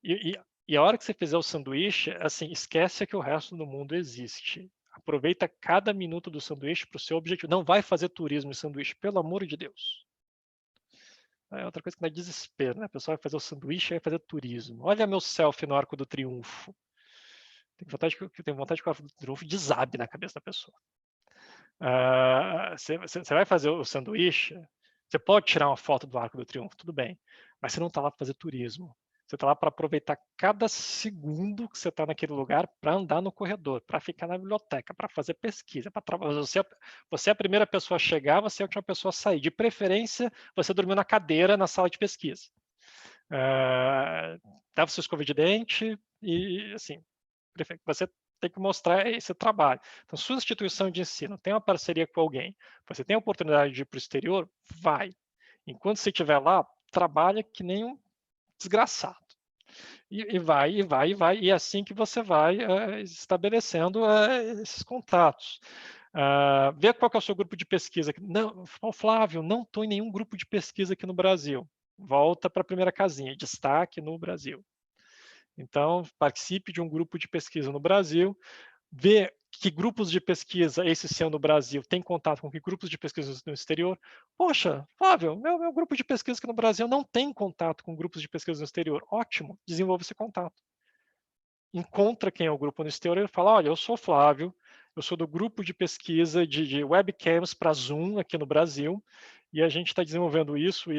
E a hora que você fizer o sanduíche, assim, esquece que o resto do mundo existe. Aproveita cada minuto do sanduíche para o seu objetivo. Não vai fazer turismo em sanduíche, pelo amor de Deus. É outra coisa que dá desespero, né? A pessoa vai fazer o sanduíche e vai fazer turismo. Olha meu selfie no Arco do Triunfo. Tenho vontade que o Arco do Triunfo desabe na cabeça da pessoa. Você vai fazer o sanduíche, você pode tirar uma foto do Arco do Triunfo, tudo bem. Mas você não está lá para fazer turismo. Você está lá para aproveitar cada segundo que você está naquele lugar para andar no corredor, para ficar na biblioteca, para fazer pesquisa, para trabalhar. Você é a primeira pessoa a chegar, você é a última pessoa a sair. De preferência, você dormiu na cadeira na sala de pesquisa. Dava sua escova de dente e, assim, você tem que mostrar esse trabalho. Então, sua instituição de ensino tem uma parceria com alguém, você tem a oportunidade de ir para o exterior, vai. Enquanto você estiver lá, trabalha que nem um desgraçado. E vai, e é assim que você vai estabelecendo esses contatos. Vê qual que é o seu grupo de pesquisa. Não, Flávio, não estou em nenhum grupo de pesquisa aqui no Brasil. Volta para a primeira casinha, destaque no Brasil. Então, participe de um grupo de pesquisa no Brasil, vê que grupos de pesquisa, esse seu no Brasil, tem contato com que grupos de pesquisa no exterior. Poxa, Flávio, meu grupo de pesquisa aqui no Brasil não tem contato com grupos de pesquisa no exterior. Ótimo, desenvolva esse contato. Encontra quem é o grupo no exterior e fala, olha, eu sou o Flávio, eu sou do grupo de pesquisa de webcams para Zoom aqui no Brasil, e a gente está desenvolvendo isso,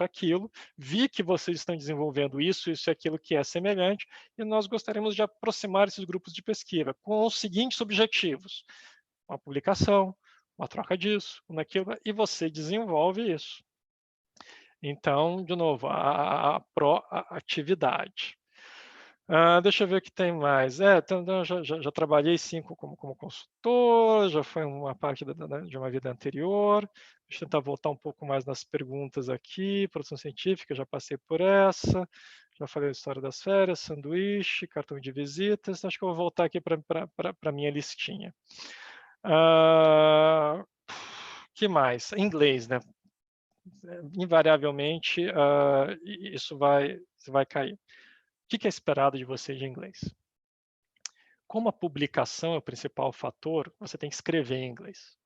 aquilo. Vi que vocês estão desenvolvendo isso e aquilo que é semelhante, e nós gostaríamos de aproximar esses grupos de pesquisa com os seguintes objetivos: uma publicação, uma troca disso, naquilo, e você desenvolve isso. Então, de novo, a proatividade. Deixa eu ver o que tem mais. Então, já trabalhei 5 como consultor, já foi uma parte de uma vida anterior. Deixa eu tentar voltar um pouco mais nas perguntas aqui. Produção científica, já passei por essa. Já falei a história das férias, sanduíche, cartão de visitas. Acho que eu vou voltar aqui para a minha listinha. Que mais? Inglês, né? Invariavelmente, isso vai cair. O que é esperado de você de inglês? Como a publicação é o principal fator, você tem que escrever em inglês.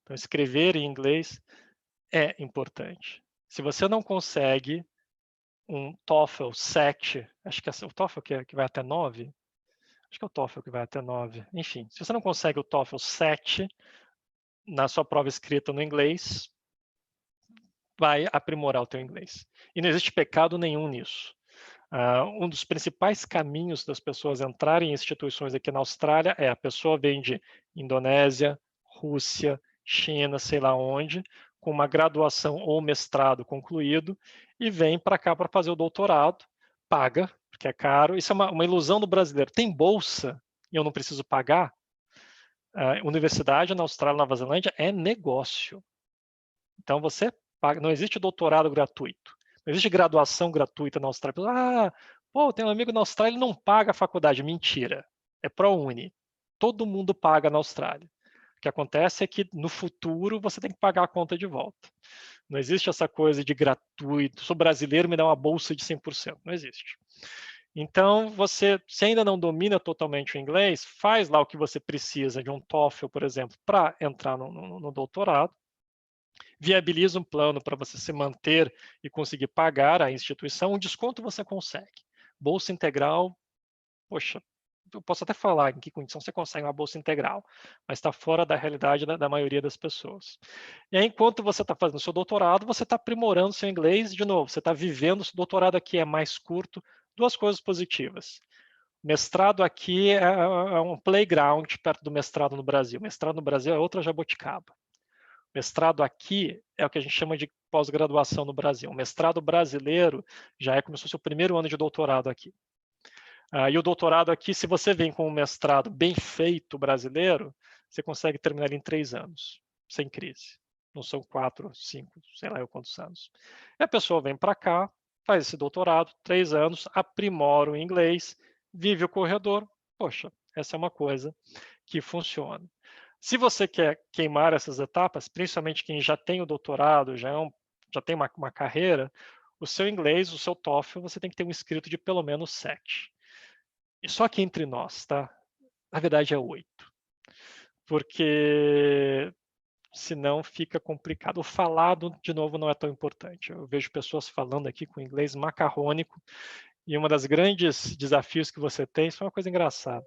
Então, escrever em inglês é importante. Se você não consegue um TOEFL 7, acho que é o TOEFL que vai até 9, acho que é o TOEFL que vai até 9, enfim, se você não consegue o TOEFL 7 na sua prova escrita no inglês, vai aprimorar o teu inglês. E não existe pecado nenhum nisso. Um dos principais caminhos das pessoas entrarem em instituições aqui na Austrália é a pessoa vem de Indonésia, Rússia, China, sei lá onde, com uma graduação ou mestrado concluído, e vem para cá para fazer o doutorado, paga, porque é caro. Isso é uma ilusão do brasileiro. Tem bolsa e eu não preciso pagar? Universidade na Austrália e Nova Zelândia é negócio. Então você paga, não existe doutorado gratuito, não existe graduação gratuita na Austrália. Pô, tem um amigo na Austrália, ele não paga a faculdade. Mentira, é ProUni. Todo mundo paga na Austrália. O que acontece é que no futuro você tem que pagar a conta de volta. Não existe essa coisa de gratuito, sou brasileiro, me dá uma bolsa de 100%. Não existe. Então, você, se ainda não domina totalmente o inglês, faz lá o que você precisa de um TOEFL, por exemplo, para entrar no doutorado, viabiliza um plano para você se manter e conseguir pagar a instituição, um desconto você consegue. Bolsa integral, poxa, eu posso até falar em que condição você consegue uma bolsa integral, mas está fora da realidade da maioria das pessoas. E aí, enquanto você está fazendo seu doutorado, você está aprimorando seu inglês, de novo, você está vivendo, seu doutorado aqui é mais curto, duas coisas positivas. Mestrado aqui é um playground perto do mestrado no Brasil. Mestrado no Brasil é outra jabuticaba. Mestrado aqui é o que a gente chama de pós-graduação no Brasil. O mestrado brasileiro já é como se fosse o primeiro ano de doutorado aqui. E o doutorado aqui, se você vem com um mestrado bem feito brasileiro, você consegue terminar ele em 3 anos, sem crise. Não são 4, 5, sei lá eu quantos anos. E a pessoa vem para cá, faz esse doutorado, 3 anos, aprimora o inglês, vive o corredor. Poxa, essa é uma coisa que funciona. Se você quer queimar essas etapas, principalmente quem já tem o doutorado, já tem uma carreira, o seu inglês, o seu TOEFL, você tem que ter um escrito de pelo menos 7. E só que entre nós, tá? Na verdade é 8. Porque senão fica complicado. O falado, de novo, não é tão importante. Eu vejo pessoas falando aqui com inglês macarrônico, e uma das grandes desafios que você tem, isso é uma coisa engraçada.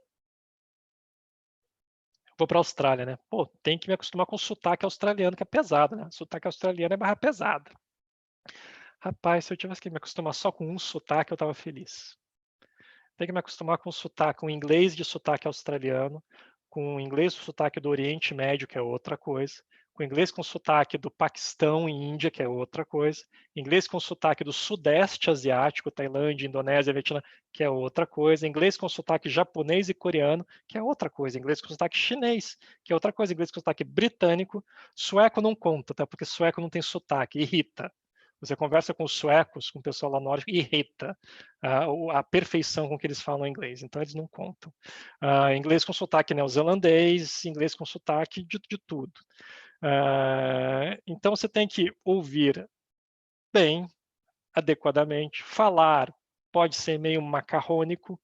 Vou para a Austrália, né? Pô, tem que me acostumar com o sotaque australiano, que é pesado, né? Sotaque australiano é barra pesada. Rapaz, se eu tivesse que me acostumar só com um sotaque, eu estava feliz. Tem que me acostumar com o sotaque, com o inglês de sotaque australiano, com o inglês do sotaque do Oriente Médio, que é outra coisa, com o inglês com sotaque do Paquistão e Índia, que é outra coisa, inglês com sotaque do Sudeste Asiático, Tailândia, Indonésia, Vietnã, que é outra coisa, inglês com sotaque japonês e coreano, que é outra coisa, inglês com sotaque chinês, que é outra coisa, inglês com sotaque britânico, sueco não conta, tá? Porque sueco não tem sotaque, irrita. Você conversa com os suecos, com o pessoal lá nórdico, irrita a perfeição com que eles falam inglês, então eles não contam. Inglês com sotaque neozelandês, inglês com sotaque de tudo. Então você tem que ouvir bem, adequadamente, falar pode ser meio macarrônico,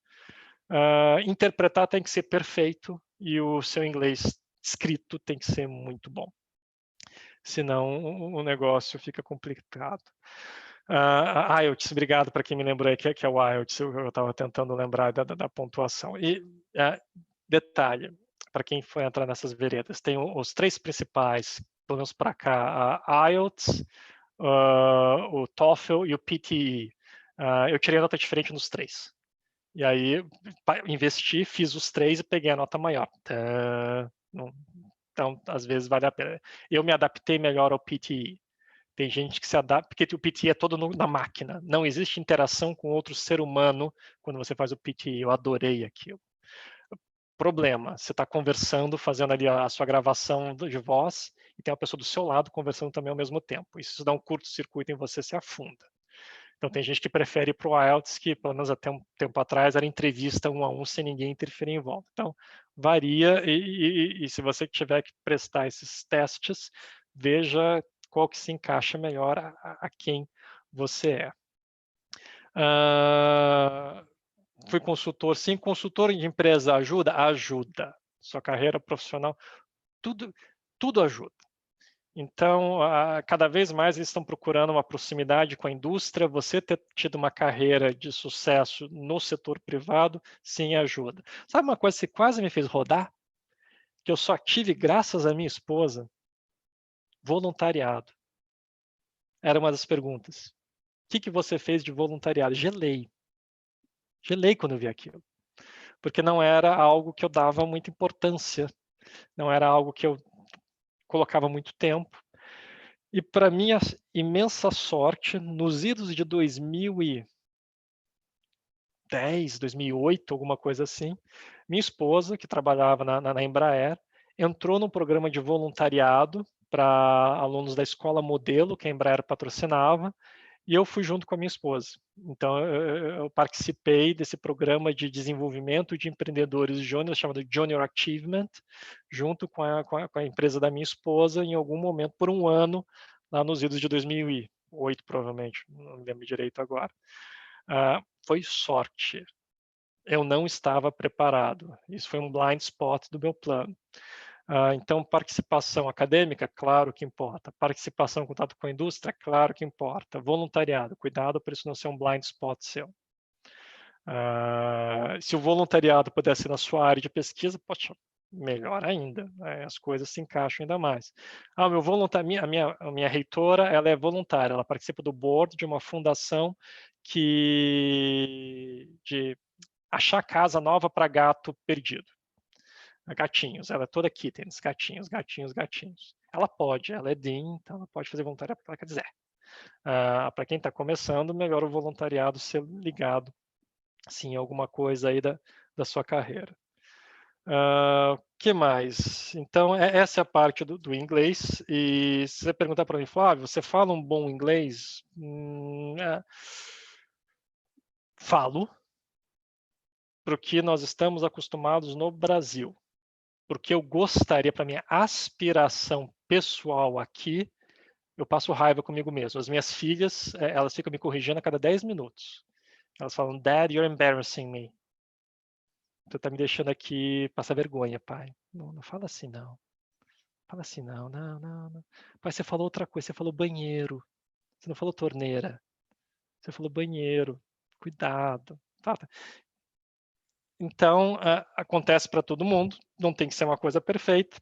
interpretar tem que ser perfeito e o seu inglês escrito tem que ser muito bom. Senão o negócio fica complicado. IELTS, obrigado para quem me lembrou aí que é o IELTS, eu estava tentando lembrar da pontuação. E detalhe, para quem for entrar nessas veredas, tem os 3 principais, pelo menos para cá, a IELTS, o TOEFL e o PTE. Eu tirei a nota diferente nos 3. E aí, investi, fiz os 3 e peguei a nota maior. Então, às vezes vale a pena. Eu me adaptei melhor ao PTE. Tem gente que se adapta, porque o PTE é todo na máquina. Não existe interação com outro ser humano quando você faz o PTE. Eu adorei aquilo. Problema, você está conversando, fazendo ali a sua gravação de voz, e tem uma pessoa do seu lado conversando também ao mesmo tempo. Isso dá um curto-circuito em você, se afunda. Então, tem gente que prefere ir para o IELTS, que pelo menos até um tempo atrás era entrevista 1 a 1, sem ninguém interferir em volta. Então, varia, e se você tiver que prestar esses testes, veja qual que se encaixa melhor a quem você é. Fui consultor, sim. Consultor de empresa ajuda? Ajuda. Sua carreira profissional, tudo ajuda. Então, cada vez mais eles estão procurando uma proximidade com a indústria. Você ter tido uma carreira de sucesso no setor privado, sim, ajuda. Sabe uma coisa que quase me fez rodar? Que eu só tive, graças à minha esposa, voluntariado. Era uma das perguntas. O que você fez de voluntariado? Gelei. Gelei quando eu vi aquilo. Porque não era algo que eu dava muita importância. Não era algo que eu colocava muito tempo. E para minha imensa sorte, nos idos de 2010, 2008, alguma coisa assim, minha esposa, que trabalhava na Embraer, entrou num programa de voluntariado para alunos da escola modelo que a Embraer patrocinava, e eu fui junto com a minha esposa. Então, eu participei desse programa de desenvolvimento de empreendedores júnior, chamado Junior Achievement, junto com a empresa da minha esposa, em algum momento, por um ano, lá nos idos de 2008, provavelmente, não lembro direito agora. Foi sorte. Eu não estava preparado. Isso foi um blind spot do meu plano. Então, participação acadêmica, claro que importa. Participação em contato com a indústria, claro que importa. Voluntariado, cuidado para isso não ser um blind spot seu. Se o voluntariado pudesse ser na sua área de pesquisa, poxa, melhor ainda, as coisas se encaixam ainda mais. Meu voluntário, a minha reitora, ela é voluntária, ela participa do board de uma fundação de achar casa nova para gato perdido. Gatinhos, ela é toda kittens, gatinhos, gatinhos, gatinhos. Ela pode, ela é DIN, então ela pode fazer voluntariado porque ela quer dizer. Para quem está começando, melhor o voluntariado ser ligado, sim, a alguma coisa aí da sua carreira. Que mais? Então, essa é a parte do inglês. E se você perguntar para mim, Flávio, você fala um bom inglês? Falo, porque nós estamos acostumados no Brasil. Porque eu gostaria, para minha aspiração pessoal aqui, eu passo raiva comigo mesmo. As minhas filhas, elas ficam me corrigindo a cada 10 minutos. Elas falam, Dad, you're embarrassing me. Tu tá me deixando aqui passar vergonha, pai. Não fala assim, não. Fala assim, não. Pai, você falou outra coisa, você falou banheiro. Você não falou torneira. Você falou banheiro. Cuidado. Tá. Então, acontece para todo mundo. Não tem que ser uma coisa perfeita.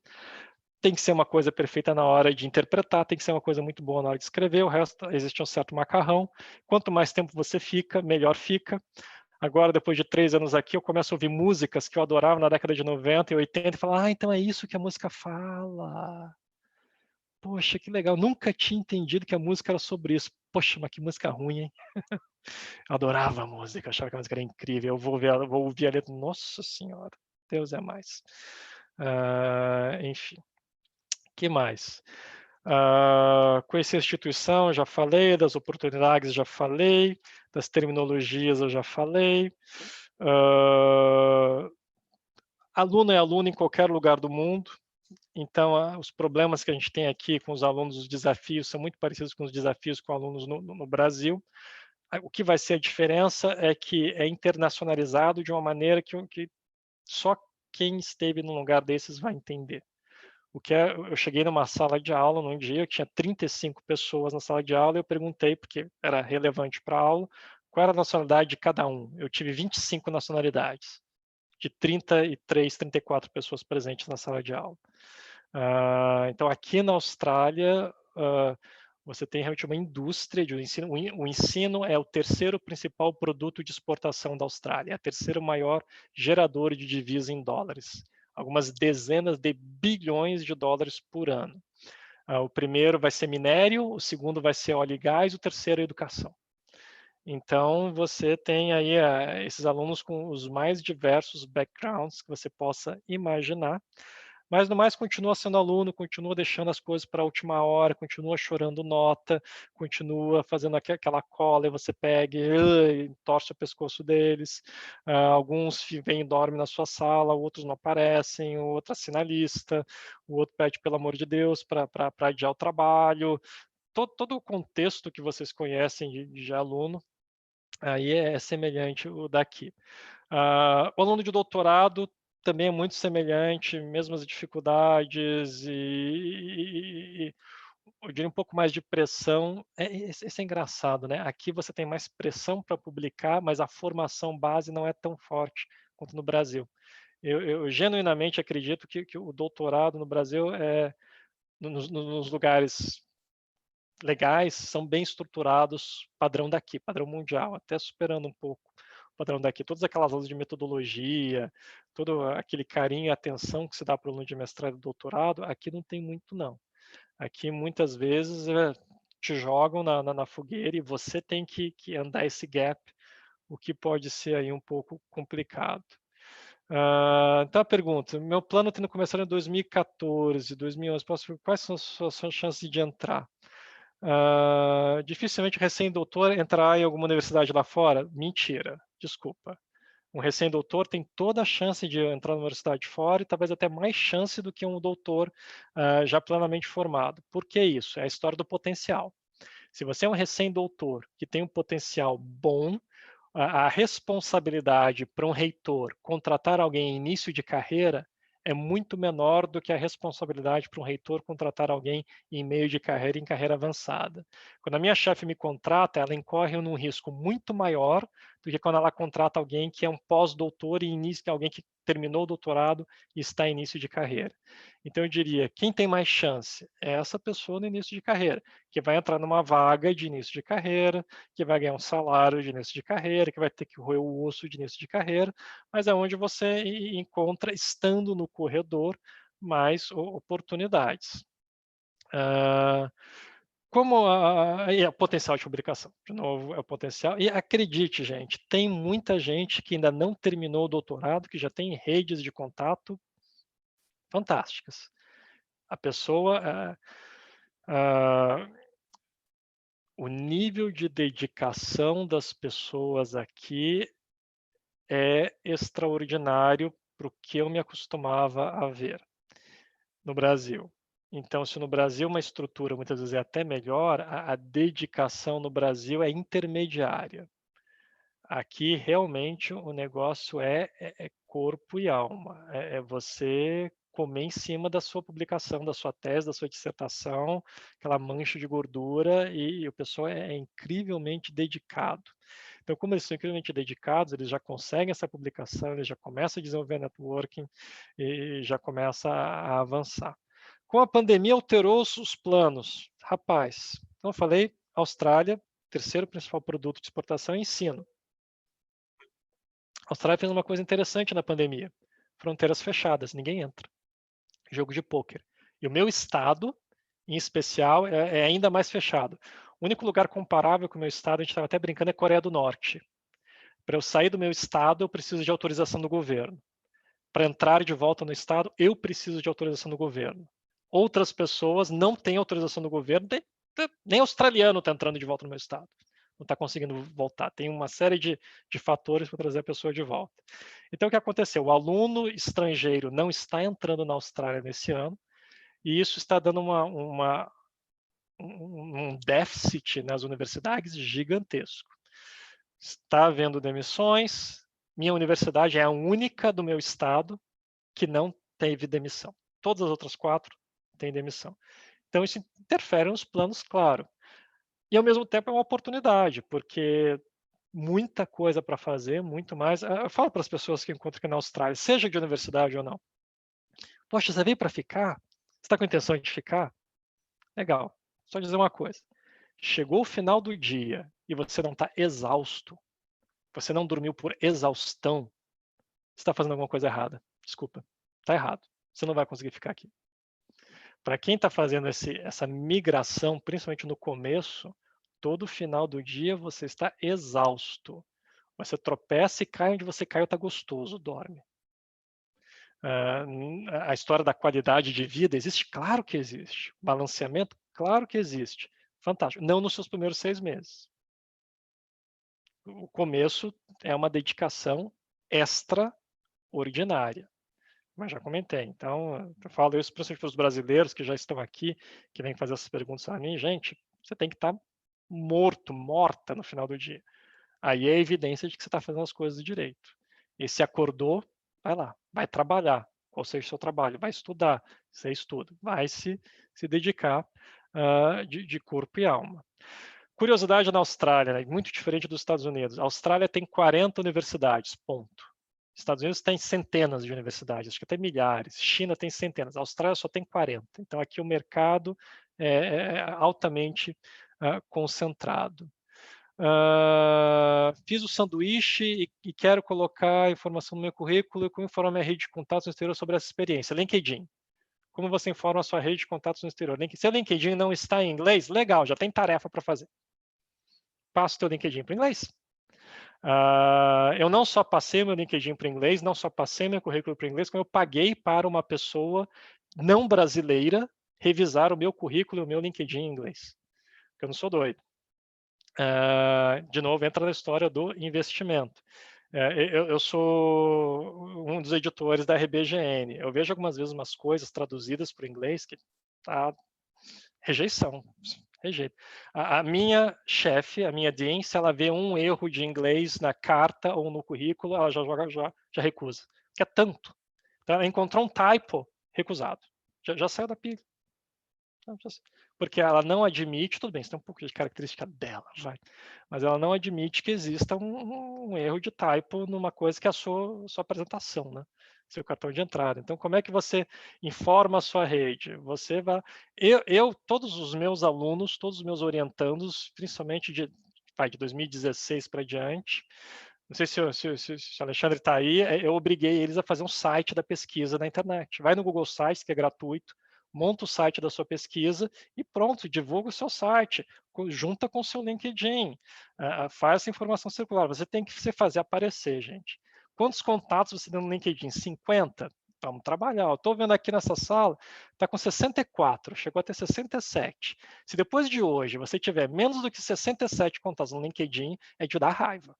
Tem que ser uma coisa perfeita na hora de interpretar, tem que ser uma coisa muito boa na hora de escrever, o resto existe um certo macarrão. Quanto mais tempo você fica, melhor fica. Agora, depois de 3 anos aqui, eu começo a ouvir músicas que eu adorava na década de 90 e 80 e falo, então é isso que a música fala. Poxa, que legal. Nunca tinha entendido que a música era sobre isso. Poxa, mas que música ruim, hein? Eu adorava a música, achava que a música era incrível. Eu vou ouvir a letra, nossa senhora, Deus é mais. Enfim. Que mais? Conhecer a instituição, já falei, das oportunidades, já falei, das terminologias, eu já falei. Aluno é aluno em qualquer lugar do mundo, então os problemas que a gente tem aqui com os alunos, os desafios, são muito parecidos com os desafios com alunos no Brasil. O que vai ser a diferença é que é internacionalizado de uma maneira que só quem esteve num lugar desses vai entender. Eu cheguei numa sala de aula num dia, tinha 35 pessoas na sala de aula, e eu perguntei, porque era relevante para a aula, qual era a nacionalidade de cada um. Eu tive 25 nacionalidades, de 33, 34 pessoas presentes na sala de aula. Então, aqui na Austrália, você tem realmente uma indústria de ensino. O ensino é o terceiro principal produto de exportação da Austrália, é o terceiro maior gerador de divisa em dólares. Algumas dezenas de bilhões de dólares por ano. O primeiro vai ser minério, o segundo vai ser óleo e gás, o terceiro é educação. Então, você tem aí esses alunos com os mais diversos backgrounds que você possa imaginar, mas no mais continua sendo aluno, continua deixando as coisas para a última hora, continua chorando nota, continua fazendo aquela cola e você pega e torce o pescoço deles. Alguns vêm e dormem na sua sala, outros não aparecem, o outro assina a lista, o outro pede pelo amor de Deus para adiar o trabalho. Todo o contexto que vocês conhecem de aluno, aí é semelhante o daqui. O aluno de doutorado também é muito semelhante, mesmas dificuldades e eu diria um pouco mais de pressão. Isso é engraçado, né? Aqui você tem mais pressão para publicar, mas a formação base não é tão forte quanto no Brasil. Eu genuinamente acredito que o doutorado no Brasil, nos lugares legais, são bem estruturados, padrão daqui, padrão mundial, até superando um pouco padrão daqui. Todas aquelas aulas de metodologia, todo aquele carinho e atenção que se dá para o aluno de mestrado e doutorado, aqui não tem muito, não. Aqui, muitas vezes, te jogam na fogueira e você tem que andar esse gap, o que pode ser aí um pouco complicado. Então, a pergunta, meu plano tendo começado em 2014, 2011, quais são as suas chances de entrar? Dificilmente recém-doutor entrar em alguma universidade lá fora? Mentira, desculpa. Um recém-doutor tem toda a chance de entrar na universidade fora e talvez até mais chance do que um doutor já plenamente formado. Por que isso? É a história do potencial. Se você é um recém-doutor que tem um potencial bom, a responsabilidade para um reitor contratar alguém em início de carreira é muito menor do que a responsabilidade para um reitor contratar alguém em meio de carreira, em carreira avançada. Quando a minha chefe me contrata, ela incorre num risco muito maior do que quando ela contrata alguém que é um pós-doutor e alguém que terminou o doutorado e está em início de carreira. Então, eu diria, quem tem mais chance é essa pessoa no início de carreira, que vai entrar numa vaga de início de carreira, que vai ganhar um salário de início de carreira, que vai ter que roer o osso de início de carreira, mas é onde você encontra, estando no corredor, mais oportunidades. Como é o potencial de publicação, de novo, é o potencial. E acredite, gente, tem muita gente que ainda não terminou o doutorado, que já tem redes de contato fantásticas. A pessoa... o nível de dedicação das pessoas aqui é extraordinário para o que eu me acostumava a ver no Brasil. Então, se no Brasil uma estrutura muitas vezes é até melhor, a dedicação no Brasil é intermediária. Aqui, realmente, o negócio é corpo e alma. É você comer em cima da sua publicação, da sua tese, da sua dissertação, aquela mancha de gordura, e o pessoal é incrivelmente dedicado. Então, como eles são incrivelmente dedicados, eles já conseguem essa publicação, eles já começam a desenvolver networking e já começa a avançar. Com a pandemia, alterou os planos. Rapaz, como eu falei, Austrália, terceiro principal produto de exportação é ensino. A Austrália fez uma coisa interessante na pandemia. Fronteiras fechadas, ninguém entra. Jogo de pôquer. E o meu estado, em especial, é ainda mais fechado. O único lugar comparável com o meu estado, a gente estava até brincando, é Coreia do Norte. Para eu sair do meu estado, eu preciso de autorização do governo. Para entrar de volta no estado, eu preciso de autorização do governo. Outras pessoas não têm autorização do governo, nem australiano está entrando de volta no meu estado. Não está conseguindo voltar. Tem uma série de fatores para trazer a pessoa de volta. Então, o que aconteceu? O aluno estrangeiro não está entrando na Austrália nesse ano, e isso está dando um déficit nas universidades gigantesco. Está havendo demissões. Minha universidade é a única do meu estado que não teve demissão. Todas as outras 4 têm demissão. Então, isso interfere nos planos, claro. E, ao mesmo tempo, é uma oportunidade, porque muita coisa para fazer, muito mais. Eu falo para as pessoas que encontro aqui na Austrália, seja de universidade ou não. Poxa, você veio para ficar? Você está com a intenção de ficar? Legal. Só dizer uma coisa. Chegou o final do dia e você não está exausto, você não dormiu por exaustão, você está fazendo alguma coisa errada. Desculpa. Está errado. Você não vai conseguir ficar aqui. Para quem está fazendo essa migração, principalmente no começo, todo final do dia você está exausto. Você tropeça e cai onde você caiu, está gostoso, dorme. A história da qualidade de vida existe? Claro que existe. Balanceamento? Claro que existe. Fantástico. Não nos seus primeiros 6 meses. O começo é uma dedicação extraordinária. Mas já comentei. Então, eu falo isso principalmente para os brasileiros que já estão aqui, que vêm fazer essas perguntas a mim. Gente, você tem que estar morta no final do dia. Aí é evidência de que você está fazendo as coisas direito. E se acordou, vai lá, vai trabalhar. Qual seja o seu trabalho? Vai estudar, você estuda. Vai se dedicar de corpo e alma. Curiosidade na Austrália, né? Muito diferente dos Estados Unidos. A Austrália tem 40 universidades, ponto. Estados Unidos tem centenas de universidades, acho que até milhares. China tem centenas, a Austrália só tem 40. Então, aqui o mercado é altamente concentrado. Fiz o sanduíche e quero colocar informação no meu currículo e como informar minha rede de contatos no exterior sobre essa experiência. LinkedIn. Como você informa a sua rede de contatos no exterior? Se o LinkedIn não está em inglês, legal, já tem tarefa para fazer. Passa o teu LinkedIn para inglês. Eu não só passei meu LinkedIn para inglês, não só passei meu currículo para inglês, como eu paguei para uma pessoa não brasileira revisar o meu currículo e o meu LinkedIn em inglês. Porque eu não sou doido. De novo, entra na história do investimento. Eu sou um dos editores da RBGN. Eu vejo algumas vezes umas coisas traduzidas para o inglês que tá rejeição. Rejeito. A minha chefe, a minha Dean, se ela vê um erro de inglês na carta ou no currículo, ela já recusa. Que é tanto. Então, ela encontrou um typo, recusado. Já saiu da pilha. Porque ela não admite, tudo bem, isso tem um pouco de característica dela, vai, mas ela não admite que exista um erro de typo numa coisa que é a sua apresentação, né? Seu cartão de entrada. Então, como é que você informa a sua rede? Você vai... todos os meus alunos, todos os meus orientandos, principalmente de 2016 para diante, não sei se o Alexandre está aí, eu obriguei eles a fazer um site da pesquisa na internet. Vai no Google Sites, que é gratuito, monta o site da sua pesquisa e pronto, divulga o seu site, junta com o seu LinkedIn, faz essa informação circular. Você tem que se fazer aparecer, gente. Quantos contatos você tem no LinkedIn? 50? Vamos trabalhar. Estou vendo aqui nessa sala, está com 64, chegou a ter 67. Se depois de hoje você tiver menos do que 67 contatos no LinkedIn, é de dar raiva.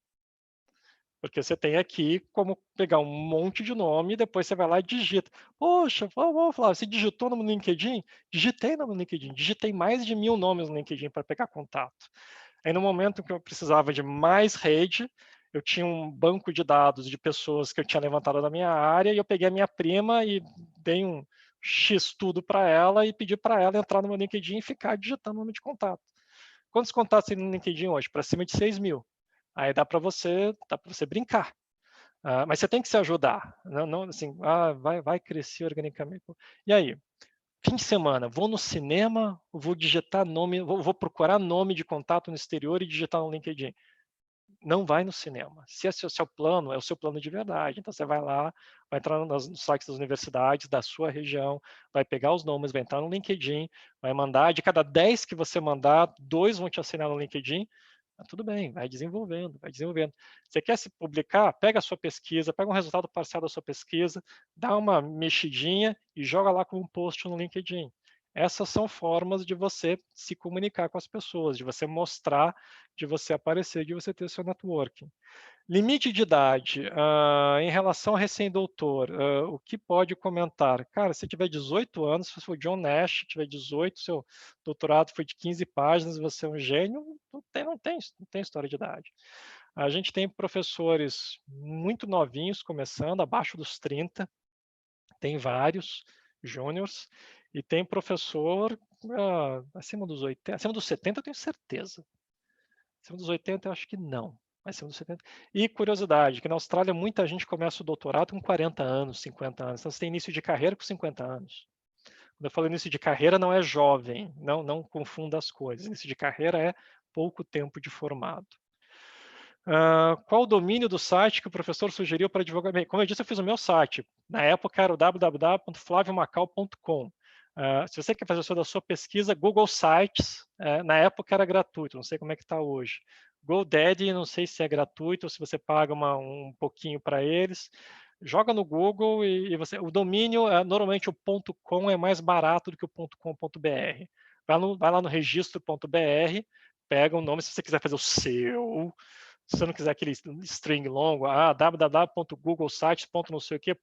Porque você tem aqui como pegar um monte de nome e depois você vai lá e digita. Poxa, vamos falar, você digitou no LinkedIn? Digitei no LinkedIn, digitei mais de 1000 nomes no LinkedIn para pegar contato. Aí no momento que eu precisava de mais rede, eu tinha um banco de dados de pessoas que eu tinha levantado da minha área e eu peguei a minha prima e dei um X tudo para ela e pedi para ela entrar no meu LinkedIn e ficar digitando o nome de contato. Quantos contatos tem no LinkedIn hoje? Para cima de 6.000. Aí dá para você brincar. Mas você tem que se ajudar. Não assim, vai crescer organicamente. E aí? Fim de semana, vou no cinema, vou digitar nome, vou procurar nome de contato no exterior e digitar no LinkedIn. Não vai no cinema. Se esse é o seu plano, é o seu plano de verdade. Então você vai lá, vai entrar nos sites das universidades da sua região, vai pegar os nomes, vai entrar no LinkedIn, vai mandar, de cada 10 que você mandar, 2 vão te assinar no LinkedIn. Tudo bem, vai desenvolvendo, vai desenvolvendo. Você quer se publicar? Pega a sua pesquisa, pega um resultado parcial da sua pesquisa, dá uma mexidinha e joga lá como um post no LinkedIn. Essas são formas de você se comunicar com as pessoas, de você mostrar, de você aparecer, de você ter seu networking. Limite de idade, em relação a recém-doutor, o que pode comentar? Cara, se tiver 18 anos, se for John Nash, tiver 18, seu doutorado foi de 15 páginas, você é um gênio, não tem história de idade. A gente tem professores muito novinhos começando, abaixo dos 30, tem vários júniors, e tem professor acima dos 80, acima dos 70 eu tenho certeza. Acima dos 80 eu acho que não. Acima dos 70. E curiosidade, que na Austrália muita gente começa o doutorado com 40 anos, 50 anos. Então você tem início de carreira com 50 anos. Quando eu falo início de carreira, não é jovem, não confunda as coisas. Início de carreira é pouco tempo de formado. Qual o domínio do site que o professor sugeriu para divulgar? Como eu disse, eu fiz o meu site. Na época era o www.flaviomacau.com. Se você quer fazer a sua pesquisa, Google Sites, na época era gratuito, não sei como é que está hoje. GoDaddy, não sei se é gratuito ou se você paga um pouquinho para eles. Joga no Google e o domínio, normalmente o .com é mais barato do que o .com.br. Vai lá no registro.br, pega um nome, se você quiser fazer o seu, se você não quiser aquele string longo, www.googlesites, não sei o quê,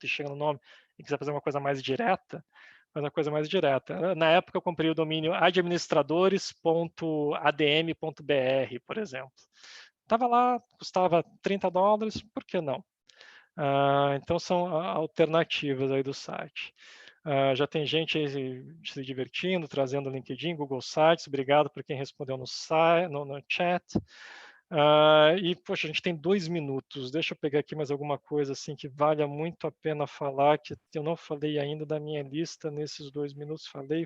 e chega no nome, e quiser fazer uma coisa mais direta, faz uma coisa mais direta. Na época eu comprei o domínio administradores.adm.br, por exemplo. Estava lá, custava $30, por que não? Então são alternativas aí do site. Já tem gente aí se divertindo, trazendo LinkedIn, Google Sites. Obrigado por quem respondeu no chat. E, poxa, a gente tem 2 minutos. Deixa eu pegar aqui mais alguma coisa assim que valha muito a pena falar, que eu não falei ainda da minha lista nesses 2 minutos. Falei.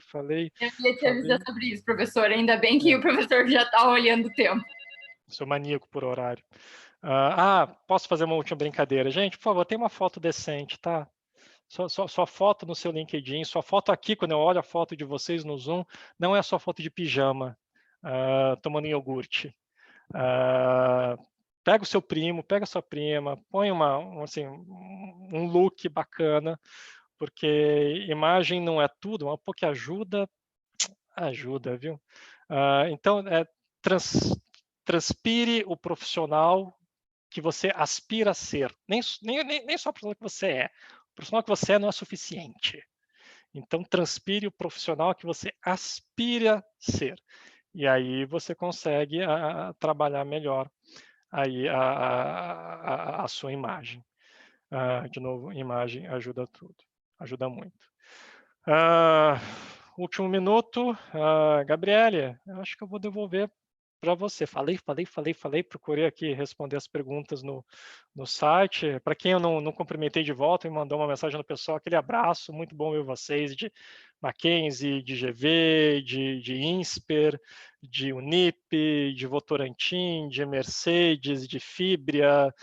Eu ia te avisar sobre isso, professor. Ainda bem que o professor já está olhando o tempo. Sou maníaco por horário. Posso fazer uma última brincadeira? Gente, por favor, tem uma foto decente, tá? Sua foto no seu LinkedIn, sua foto aqui, quando eu olho a foto de vocês no Zoom, não é só foto de pijama, tomando iogurte. Pega o seu primo, pega a sua prima, põe um look bacana, porque imagem não é tudo, mas porque ajuda, viu? Então, transpire o profissional que você aspira a ser. Nem só o profissional que você é. O profissional que você é não é suficiente. Então, transpire o profissional que você aspira a ser. E aí você consegue trabalhar melhor aí a sua imagem. De novo, imagem ajuda tudo. Ajuda muito. Último minuto. Gabriele, eu acho que eu vou devolver para você. Falei, procurei aqui responder as perguntas no site. Para quem eu não cumprimentei de volta, me mandou uma mensagem no pessoal, aquele abraço, muito bom ver vocês, de Mackenzie, de GV, de Insper, de Unip, de Votorantim, de Mercedes, de Fibria,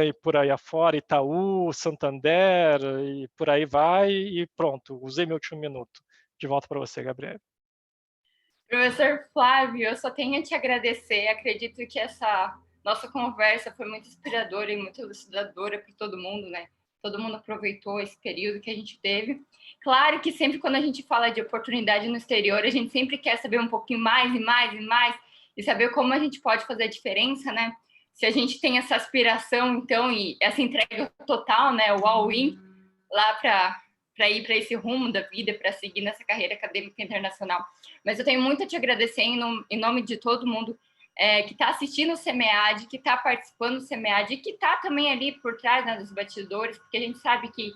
e por aí afora, Itaú, Santander, e por aí vai, e pronto, usei meu último minuto. De volta para você, Gabriel. Professor Flávio, eu só tenho a te agradecer. Acredito que essa nossa conversa foi muito inspiradora e muito elucidadora para todo mundo, né? Todo mundo aproveitou esse período que a gente teve. Claro que sempre quando a gente fala de oportunidade no exterior, a gente sempre quer saber um pouquinho mais e saber como a gente pode fazer a diferença, né? Se a gente tem essa aspiração, então, e essa entrega total, né? O all-in lá para ir para esse rumo da vida, para seguir nessa carreira acadêmica internacional. Mas eu tenho muito a te agradecer em nome de todo mundo que está assistindo o SEMEAD, que está participando do SEMEAD e que está também ali por trás, né, dos bastidores, porque a gente sabe que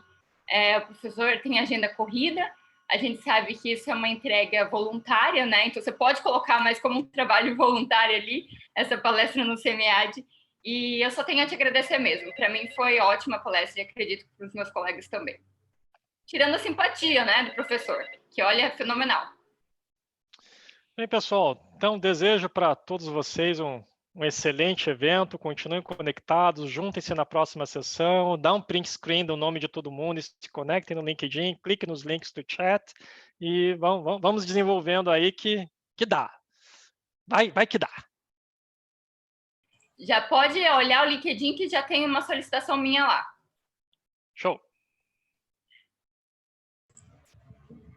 o professor tem agenda corrida, a gente sabe que isso é uma entrega voluntária, né? Então você pode colocar mais como um trabalho voluntário ali, essa palestra no SEMEAD. E eu só tenho a te agradecer mesmo. Para mim foi ótima a palestra e acredito que para os meus colegas também. Tirando a simpatia, né, do professor, que olha, é fenomenal. Bem, pessoal, então desejo para todos vocês um excelente evento, continuem conectados, juntem-se na próxima sessão, dá um print screen do nome de todo mundo, se conectem no LinkedIn, clique nos links do chat e vamos desenvolvendo aí que dá. Vai que dá. Já pode olhar o LinkedIn que já tem uma solicitação minha lá. Show.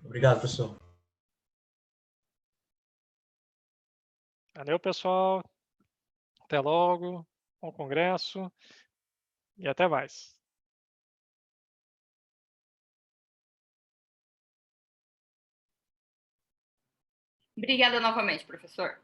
Obrigado, pessoal. Valeu, pessoal. Até logo. Bom congresso. E até mais. Obrigada novamente, professor.